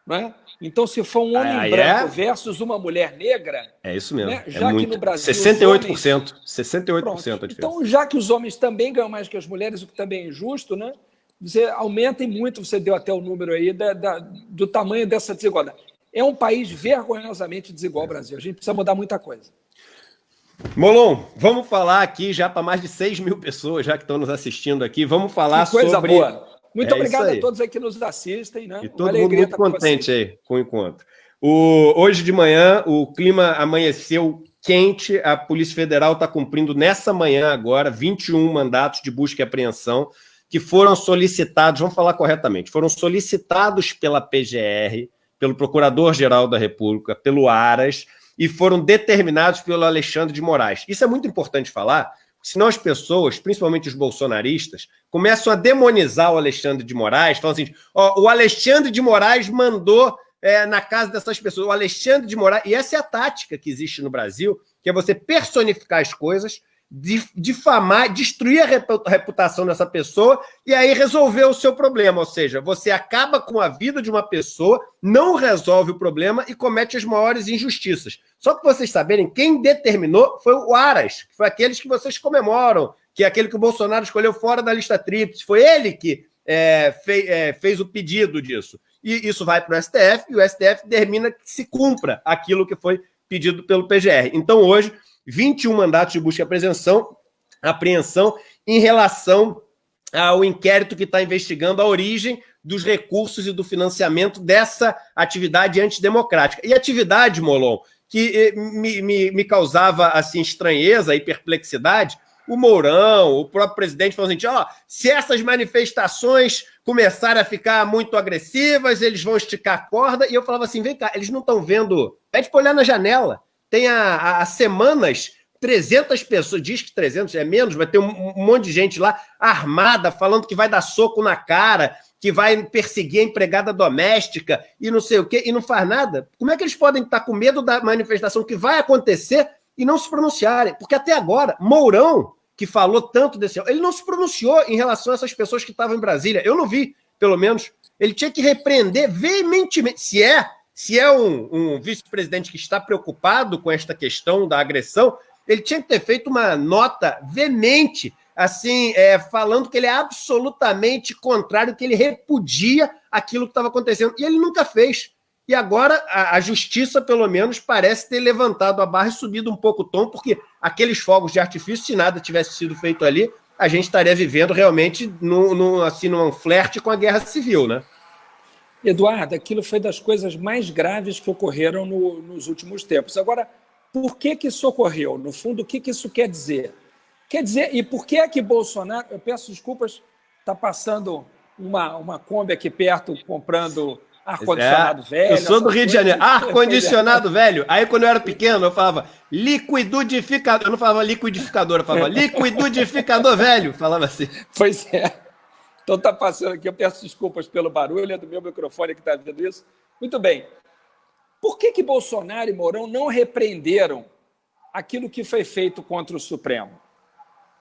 né? Então, se for um homem branco versus uma mulher negra... É isso mesmo. Né? Já muito. Que no Brasil... 68%. Homens... 68% a diferença. Então, já que os homens também ganham mais que as mulheres, o que também é injusto, né? Você aumenta muito, você deu até o número aí, do tamanho dessa desigualdade. É um país vergonhosamente desigual, o Brasil. A gente precisa mudar muita coisa. Molon, vamos falar aqui já para mais de 6 mil pessoas já que estão nos assistindo aqui. Vamos falar sobre... coisa boa. Muito obrigado a todos aí que nos assistem, né? E todo mundo muito contente aí com o encontro. Hoje de manhã, o clima amanheceu quente, a Polícia Federal está cumprindo nessa manhã agora 21 mandatos de busca e apreensão que foram solicitados, vamos falar corretamente, foram solicitados pela PGR, pelo Procurador-Geral da República, pelo Aras, e foram determinados pelo Alexandre de Moraes. Isso é muito importante falar, senão as pessoas, principalmente os bolsonaristas, começam a demonizar o Alexandre de Moraes, falando assim, o Alexandre de Moraes mandou na casa dessas pessoas, o Alexandre de Moraes, e essa é a tática que existe no Brasil, que é você personificar as coisas, difamar, destruir a reputação dessa pessoa e aí resolver o seu problema, ou seja, você acaba com a vida de uma pessoa, não resolve o problema e comete as maiores injustiças. Só para vocês saberem, quem determinou foi o Aras, que foi aqueles que vocês comemoram, que é aquele que o Bolsonaro escolheu fora da lista tríplice, foi ele que fez o pedido disso. E isso vai para o STF, e o STF determina que se cumpra aquilo que foi pedido pelo PGR. Então, hoje, 21 mandatos de busca e apreensão em relação ao inquérito que está investigando a origem dos recursos e do financiamento dessa atividade antidemocrática. E atividade, Molon, que me causava assim, estranheza e perplexidade, o Mourão, o próprio presidente falou assim, se essas manifestações começarem a ficar muito agressivas, eles vão esticar a corda, e eu falava assim, vem cá, eles não estão vendo, pede para olhar na janela, tem há semanas 300 pessoas, diz que 300 é menos, vai ter um monte de gente lá armada, falando que vai dar soco na cara, que vai perseguir a empregada doméstica e não sei o quê, e não faz nada. Como é que eles podem estar com medo da manifestação que vai acontecer e não se pronunciarem? Porque até agora, Mourão, que falou tanto desse... ele não se pronunciou em relação a essas pessoas que estavam em Brasília. Eu não vi, pelo menos. Ele tinha que repreender veementemente. Se é se é um vice-presidente que está preocupado com esta questão da agressão, ele tinha que ter feito uma nota veemente, assim, falando que ele é absolutamente contrário, que ele repudia aquilo que estava acontecendo. E ele nunca fez. E agora a justiça, pelo menos, parece ter levantado a barra e subido um pouco o tom, porque aqueles fogos de artifício, se nada tivesse sido feito ali, a gente estaria vivendo realmente num flerte com a guerra civil, né? Eduardo, aquilo foi das coisas mais graves que ocorreram nos últimos tempos. Agora, por que isso ocorreu? No fundo, o que isso quer dizer? Quer dizer, e por que é que Bolsonaro... Eu peço desculpas, está passando uma Kombi aqui perto, comprando ar-condicionado velho. Eu sou do Rio de Janeiro. Ar-condicionado velho. Aí, quando eu era pequeno, eu falava liquidificador. Eu não falava liquidificador, eu falava liquidificador velho. Falava assim. Pois é. Então está passando aqui, eu peço desculpas pelo barulho, é do meu microfone que está vendo isso. Muito bem. Por que Bolsonaro e Mourão não repreenderam aquilo que foi feito contra o Supremo?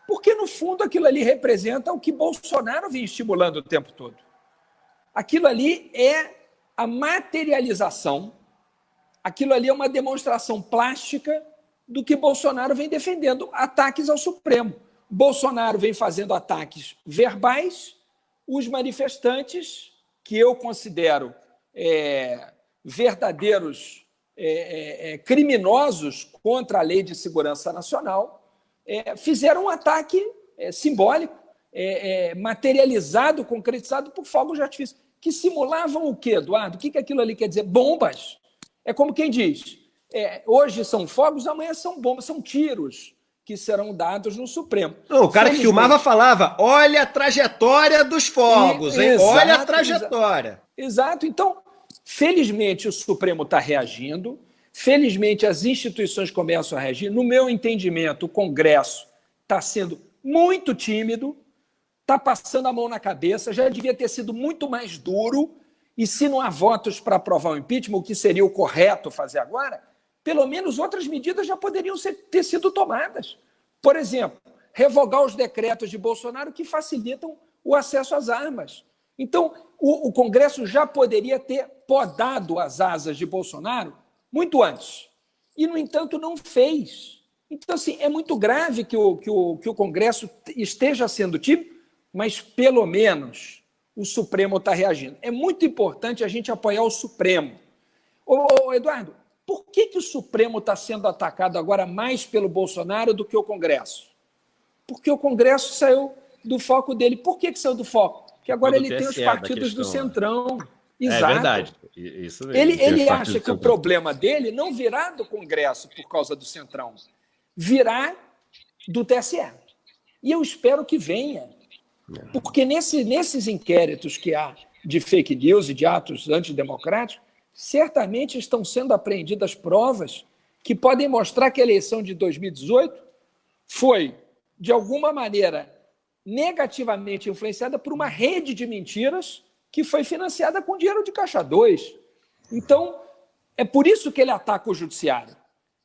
Porque, no fundo, aquilo ali representa o que Bolsonaro vinha estimulando o tempo todo. Aquilo ali é a materialização, aquilo ali é uma demonstração plástica do que Bolsonaro vem defendendo, ataques ao Supremo. Bolsonaro vem fazendo ataques verbais, os manifestantes, que eu considero verdadeiros criminosos contra a Lei de Segurança Nacional, fizeram um ataque simbólico, materializado, concretizado por fogos de artifício, que simulavam o quê, Eduardo? O que aquilo ali quer dizer? Bombas. É como quem diz, hoje são fogos, amanhã são bombas, são tiros que serão dados no Supremo. Não, o cara que filmava falava, olha a trajetória dos fogos, hein? Exato, olha a trajetória. Exato. Então, felizmente, o Supremo está reagindo, felizmente, as instituições começam a reagir. No meu entendimento, o Congresso está sendo muito tímido, está passando a mão na cabeça, já devia ter sido muito mais duro, e se não há votos para aprovar o impeachment, o que seria o correto fazer agora, pelo menos outras medidas já poderiam ter sido tomadas. Por exemplo, revogar os decretos de Bolsonaro que facilitam o acesso às armas. Então, o Congresso já poderia ter podado as asas de Bolsonaro muito antes. E, no entanto, não fez. Então, assim, é muito grave que o Congresso esteja sendo tímido, mas, pelo menos, o Supremo está reagindo. É muito importante a gente apoiar o Supremo. Eduardo, por que o Supremo está sendo atacado agora mais pelo Bolsonaro do que o Congresso? Porque o Congresso saiu do foco dele. Por que saiu do foco? Porque agora ele tem os partidos do Centrão. Exato. É verdade. Isso mesmo. Ele acha que o problema dele não virá do Congresso por causa do Centrão, virá do TSE. E eu espero que venha. Porque nesses inquéritos que há de fake news e de atos antidemocráticos, certamente estão sendo apreendidas provas que podem mostrar que a eleição de 2018 foi, de alguma maneira, negativamente influenciada por uma rede de mentiras que foi financiada com dinheiro de Caixa 2. Então, é por isso que ele ataca o judiciário.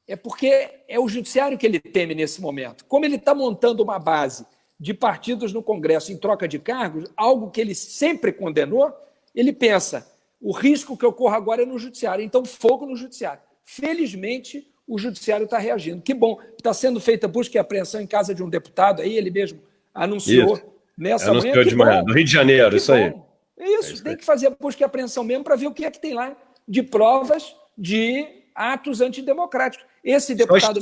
É porque é o judiciário que ele teme nesse momento. Como ele está montando uma base de partidos no Congresso em troca de cargos, algo que ele sempre condenou, ele pensa, o risco que ocorra agora é no judiciário, então fogo no judiciário. Felizmente, o judiciário está reagindo. Que bom, está sendo feita busca e apreensão em casa de um deputado, aí ele mesmo anunciou nessa manhã. Anunciou de manhã, no Rio de Janeiro, isso aí. Isso, tem que fazer a busca e apreensão mesmo para ver o que é que tem lá de provas de atos antidemocráticos. Esse deputado...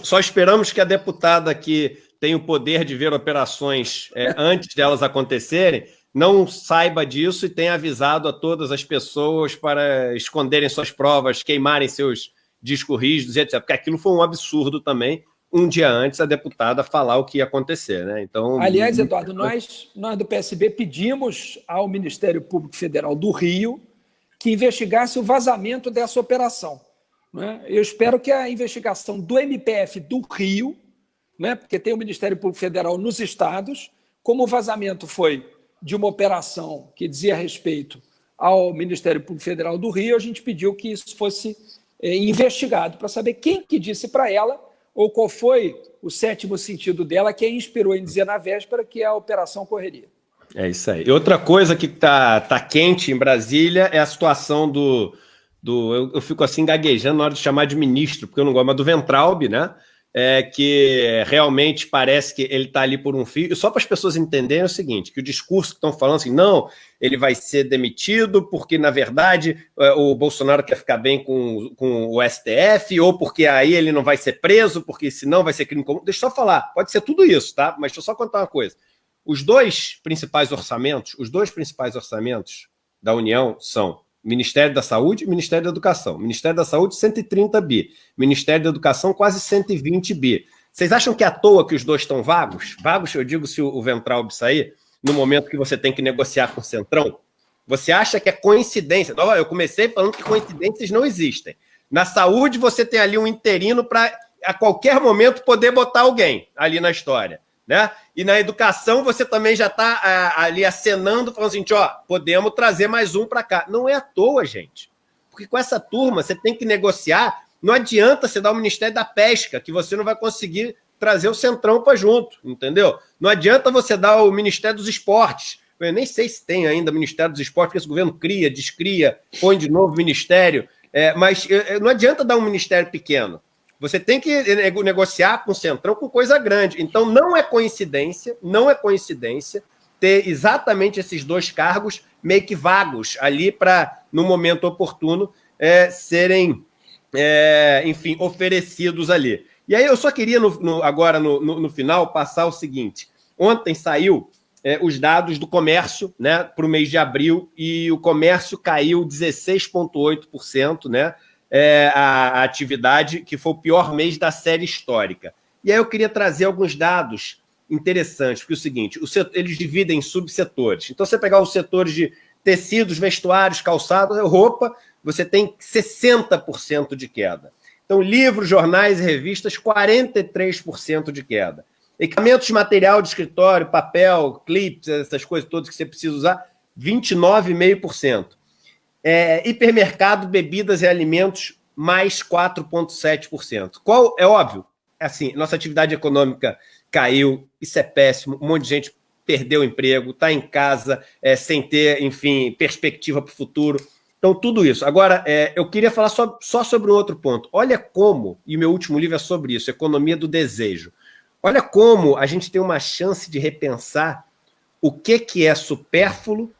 Só esperamos que a deputada que tem o poder de ver operações antes delas acontecerem não saiba disso e tenha avisado a todas as pessoas para esconderem suas provas, queimarem seus discos rígidos, etc. Porque aquilo foi um absurdo também, um dia antes a deputada falar o que ia acontecer, né? Então, aliás, Eduardo, nós do PSB pedimos ao Ministério Público Federal do Rio que investigasse o vazamento dessa operação, né? Eu espero que a investigação do MPF do Rio, né, porque tem o Ministério Público Federal nos estados, como o vazamento foi de uma operação que dizia respeito ao Ministério Público Federal do Rio, a gente pediu que isso fosse investigado para saber quem que disse para ela ou qual foi o sétimo sentido dela que a inspirou em dizer na véspera que a operação correria. É isso aí. E outra coisa que tá quente em Brasília é a situação do eu fico assim gaguejando na hora de chamar de ministro, porque eu não gosto, mas do Weintraub, né? Que realmente parece que ele está ali por um fio. E só para as pessoas entenderem é o seguinte, que o discurso que estão falando assim, não, ele vai ser demitido porque, na verdade, o Bolsonaro quer ficar bem com o STF, ou porque aí ele não vai ser preso, porque senão vai ser crime comum. Deixa eu só falar, pode ser tudo isso, tá? Mas deixa eu só contar uma coisa. Os dois principais orçamentos da União são Ministério da Saúde e Ministério da Educação. Ministério da Saúde, 130 bi. Ministério da Educação, quase 120 bi. Vocês acham que é à toa que os dois estão vagos? Vagos, eu digo, se o Weintraub sair, no momento que você tem que negociar com o Centrão? Você acha que é coincidência? Não, eu comecei falando que coincidências não existem. Na saúde, você tem ali um interino para, a qualquer momento, poder botar alguém ali na história. Né? E na educação você também já está ali acenando, falando assim, ó, podemos trazer mais um para cá. Não é à toa, gente. Porque com essa turma você tem que negociar. Não adianta você dar o Ministério da Pesca, que você não vai conseguir trazer o Centrão para junto, entendeu? Não adianta você dar o Ministério dos Esportes. Eu nem sei se tem ainda Ministério dos Esportes, porque esse governo cria, descria, põe de novo ministério. Mas não adianta dar um ministério pequeno. Você tem que negociar com o Centrão com coisa grande. Então, não é coincidência ter exatamente esses dois cargos meio que vagos ali para, no momento oportuno, serem, enfim, oferecidos ali. E aí eu só queria, agora, no final, passar o seguinte. Ontem saiu os dados do comércio, né, para o mês de abril, e o comércio caiu 16,8%, né? A atividade, que foi o pior mês da série histórica. E aí eu queria trazer alguns dados interessantes, porque é o seguinte, eles dividem em subsetores. Então, você pegar os setores de tecidos, vestuários, calçados, roupa, você tem 60% de queda. Então, livros, jornais e revistas, 43% de queda. Equipamentos de material de escritório, papel, clips, essas coisas todas que você precisa usar, 29,5%. Hipermercado, bebidas e alimentos, mais 4,7%. Qual é óbvio? Assim, nossa atividade econômica caiu, isso é péssimo, um monte de gente perdeu o emprego, está em casa sem ter, enfim, perspectiva para o futuro. Então, tudo isso. Agora, eu queria falar só sobre um outro ponto. Olha como, e meu último livro é sobre isso, Economia do Desejo. Olha como a gente tem uma chance de repensar o que é supérfluo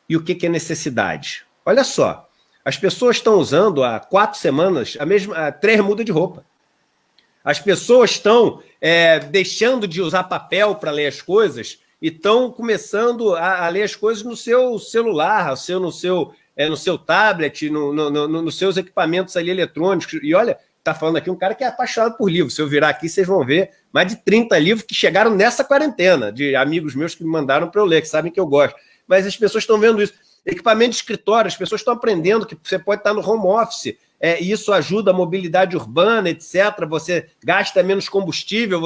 e o que é necessidade. Olha só, as pessoas estão usando há 4 semanas 3 mudas de roupa. As pessoas estão deixando de usar papel para ler as coisas e estão começando a ler as coisas no seu celular, no seu tablet, nos seus equipamentos ali eletrônicos. E olha, está falando aqui um cara que é apaixonado por livros. Se eu virar aqui, vocês vão ver mais de 30 livros que chegaram nessa quarentena, de amigos meus que me mandaram para eu ler, que sabem que eu gosto. Mas as pessoas estão vendo isso. Equipamento de escritório, as pessoas estão aprendendo que você pode estar no home office, e isso ajuda a mobilidade urbana, etc. Você gasta menos combustível,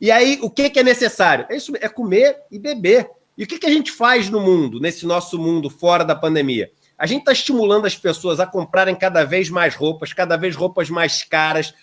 E aí, o que é necessário? Isso é comer e beber. E o que a gente faz no mundo, nesse nosso mundo fora da pandemia? A gente está estimulando as pessoas a comprarem cada vez mais roupas, cada vez roupas mais caras,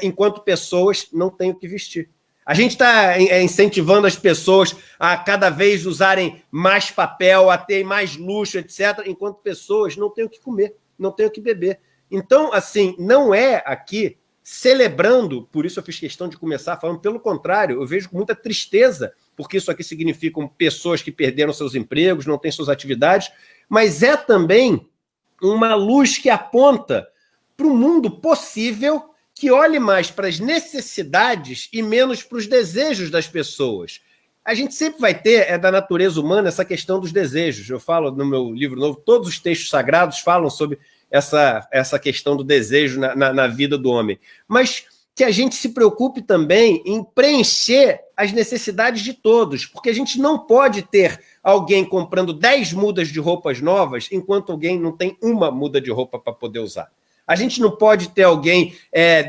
enquanto pessoas não têm o que vestir. A gente está incentivando as pessoas a cada vez usarem mais papel, a ter mais luxo, etc., enquanto pessoas não têm o que comer, não têm o que beber. Então, assim, não é aqui celebrando, por isso eu fiz questão de começar falando, pelo contrário, eu vejo com muita tristeza, porque isso aqui significa pessoas que perderam seus empregos, não têm suas atividades, mas é também uma luz que aponta para um mundo possível que olhe mais para as necessidades e menos para os desejos das pessoas. A gente sempre vai ter, da natureza humana, essa questão dos desejos. Eu falo no meu livro novo, todos os textos sagrados falam sobre essa questão do desejo na vida do homem. Mas que a gente se preocupe também em preencher as necessidades de todos, porque a gente não pode ter alguém comprando 10 mudas de roupas novas enquanto alguém não tem uma muda de roupa para poder usar. A gente não pode ter alguém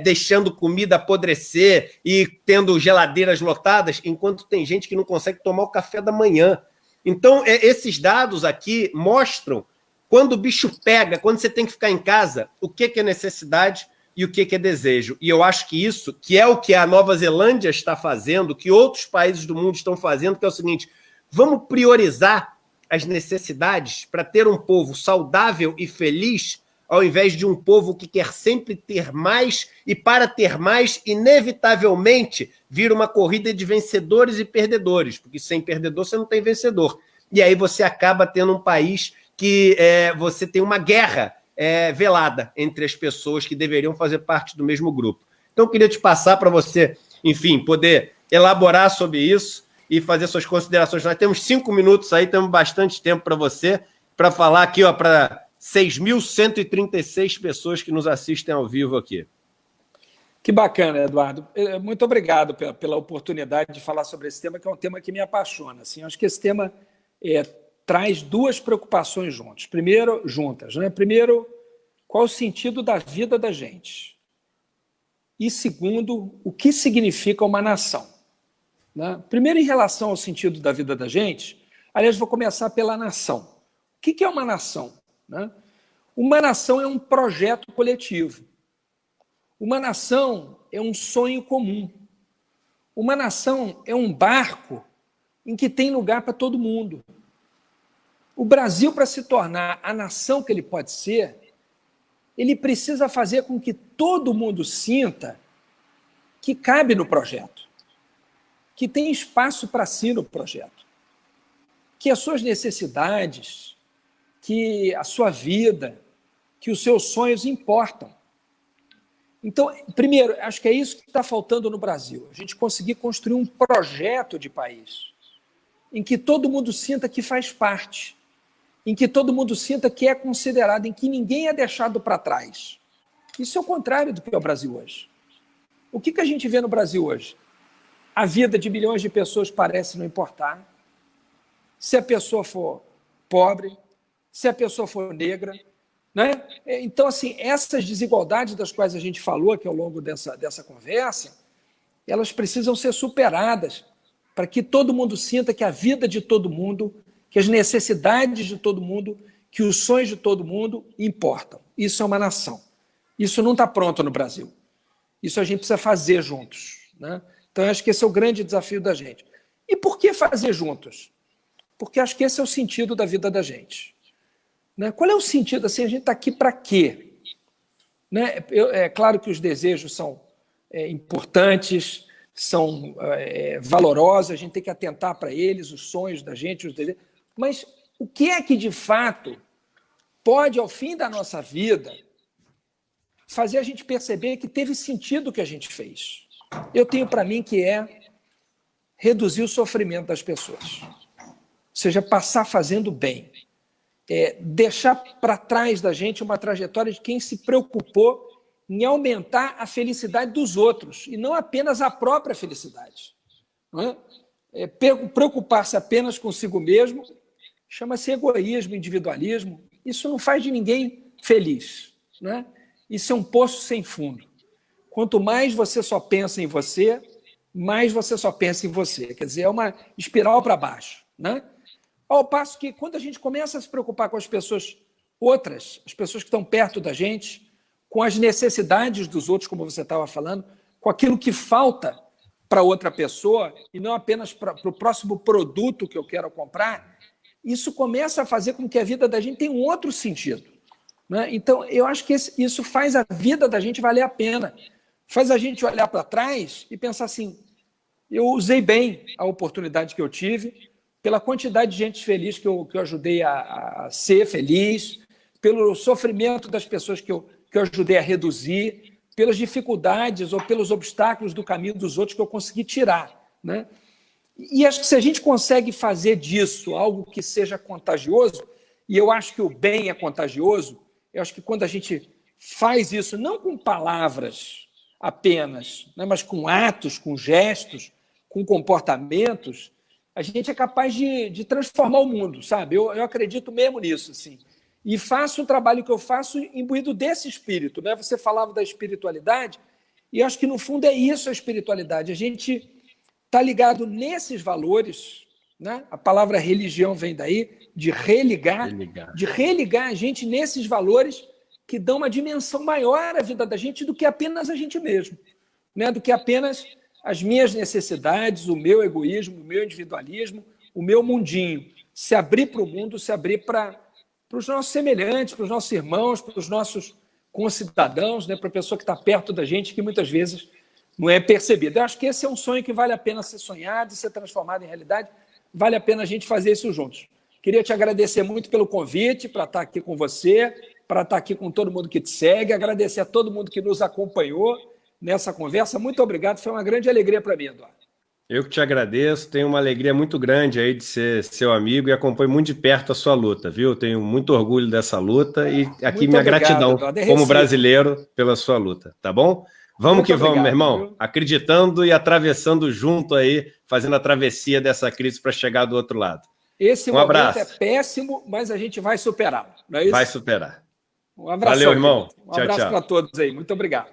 deixando comida apodrecer e tendo geladeiras lotadas, enquanto tem gente que não consegue tomar o café da manhã. Então, esses dados aqui mostram quando o bicho pega, quando você tem que ficar em casa, o que é necessidade e o que é desejo. E eu acho que isso, que é o que a Nova Zelândia está fazendo, que outros países do mundo estão fazendo, que é o seguinte, vamos priorizar as necessidades para ter um povo saudável e feliz, ao invés de um povo que quer sempre ter mais, e para ter mais, inevitavelmente, vira uma corrida de vencedores e perdedores, porque sem perdedor você não tem vencedor. E aí você acaba tendo um país que você tem uma guerra velada entre as pessoas que deveriam fazer parte do mesmo grupo. Então, eu queria te passar para você, enfim, poder elaborar sobre isso e fazer suas considerações. Nós temos 5 minutos aí, temos bastante tempo para você, para falar aqui, para 6.136 pessoas que nos assistem ao vivo aqui. Que bacana, Eduardo. Muito obrigado pela oportunidade de falar sobre esse tema, que é um tema que me apaixona. Assim, acho que esse tema traz duas preocupações juntas. Juntas, né? Primeiro, qual o sentido da vida da gente? E segundo, o que significa uma nação? Né? Primeiro, em relação ao sentido da vida da gente, aliás, vou começar pela nação. O que é uma nação? Né? Uma nação é um projeto coletivo. Uma nação é um sonho comum. Uma nação é um barco em que tem lugar para todo mundo. O Brasil, para se tornar a nação que ele pode ser, ele precisa fazer com que todo mundo sinta que cabe no projeto, que tem espaço para si no projeto, que as suas necessidades, que a sua vida, que os seus sonhos importam. Então, primeiro, acho que é isso que está faltando no Brasil, a gente conseguir construir um projeto de país em que todo mundo sinta que faz parte, em que todo mundo sinta que é considerado, em que ninguém é deixado para trás. Isso é o contrário do que é o Brasil hoje. O que a gente vê no Brasil hoje? A vida de milhões de pessoas parece não importar. Se a pessoa for pobre, se a pessoa for negra, né? Então, assim, essas desigualdades das quais a gente falou aqui ao longo dessa conversa, elas precisam ser superadas para que todo mundo sinta que a vida de todo mundo, que as necessidades de todo mundo, que os sonhos de todo mundo importam. Isso é uma nação. Isso não está pronto no Brasil. Isso a gente precisa fazer juntos, né? Então, eu acho que esse é o grande desafio da gente. E por que fazer juntos? Porque acho que esse é o sentido da vida da gente. Né? Qual é o sentido? Assim, a gente está aqui para quê? Né? É claro que os desejos são importantes, são valorosos, a gente tem que atentar para eles, os sonhos da gente, os desejos. Mas o que é que, de fato, pode, ao fim da nossa vida, fazer a gente perceber que teve sentido o que a gente fez? Eu tenho para mim que é reduzir o sofrimento das pessoas. Ou seja, passar fazendo bem. Deixar para trás da gente uma trajetória de quem se preocupou em aumentar a felicidade dos outros, e não apenas a própria felicidade. Não é? Preocupar-se apenas consigo mesmo chama-se egoísmo, individualismo. Isso não faz de ninguém feliz. Não é? Isso é um poço sem fundo. Quanto mais você só pensa em você, mais você só pensa em você. Quer dizer, é uma espiral para baixo. Né? Ao passo que, quando a gente começa a se preocupar com as pessoas outras, as pessoas que estão perto da gente, com as necessidades dos outros, como você estava falando, com aquilo que falta para outra pessoa, e não apenas para o próximo produto que eu quero comprar, isso começa a fazer com que a vida da gente tenha um outro sentido. Né? Então, eu acho que isso faz a vida da gente valer a pena. Faz a gente olhar para trás e pensar assim, eu usei bem a oportunidade que eu tive, pela quantidade de gente feliz que eu ajudei a ser feliz, pelo sofrimento das pessoas que eu ajudei a reduzir, pelas dificuldades ou pelos obstáculos do caminho dos outros que eu consegui tirar. Né? E acho que se a gente consegue fazer disso algo que seja contagioso, e eu acho que o bem é contagioso, eu acho que quando a gente faz isso, não com palavras apenas, né, mas com atos, com gestos, com comportamentos, a gente é capaz de transformar o mundo, sabe? Eu acredito mesmo nisso, assim. E faço o trabalho que eu faço imbuído desse espírito, né? Você falava da espiritualidade, e acho que, no fundo, é isso a espiritualidade. A gente está ligado nesses valores, né? A palavra religião vem daí, de religar a gente nesses valores que dão uma dimensão maior à vida da gente do que apenas a gente mesmo, né? Do que apenas as minhas necessidades, o meu egoísmo, o meu individualismo, o meu mundinho. Se abrir para o mundo, se abrir para para os nossos semelhantes, para os nossos irmãos, para os nossos concidadãos, né, para a pessoa que está perto da gente, que muitas vezes não é percebida. Eu acho que esse é um sonho que vale a pena ser sonhado e ser transformado em realidade. Vale a pena a gente fazer isso juntos. Queria te agradecer muito pelo convite para estar aqui com você, para estar aqui com todo mundo que te segue, agradecer a todo mundo que nos acompanhou nessa conversa. Muito obrigado, foi uma grande alegria para mim, Eduardo. Eu que te agradeço, tenho uma alegria muito grande aí de ser seu amigo e acompanho muito de perto a sua luta, viu? Tenho muito orgulho dessa luta e aqui Muito minha obrigado, gratidão Eduardo. É como recíproco. brasileiro pela sua luta, tá bom? Vamos Muito que vamos, obrigado, meu irmão. viu? Acreditando e atravessando junto aí, fazendo a travessia dessa crise para chegar do outro lado. Esse Um momento abraço. é péssimo, mas a gente vai superá-lo, não é isso? Vai superar. Um abração, Valeu, irmão. querido. Um Tchau, abraço tchau. para todos aí. Muito obrigado.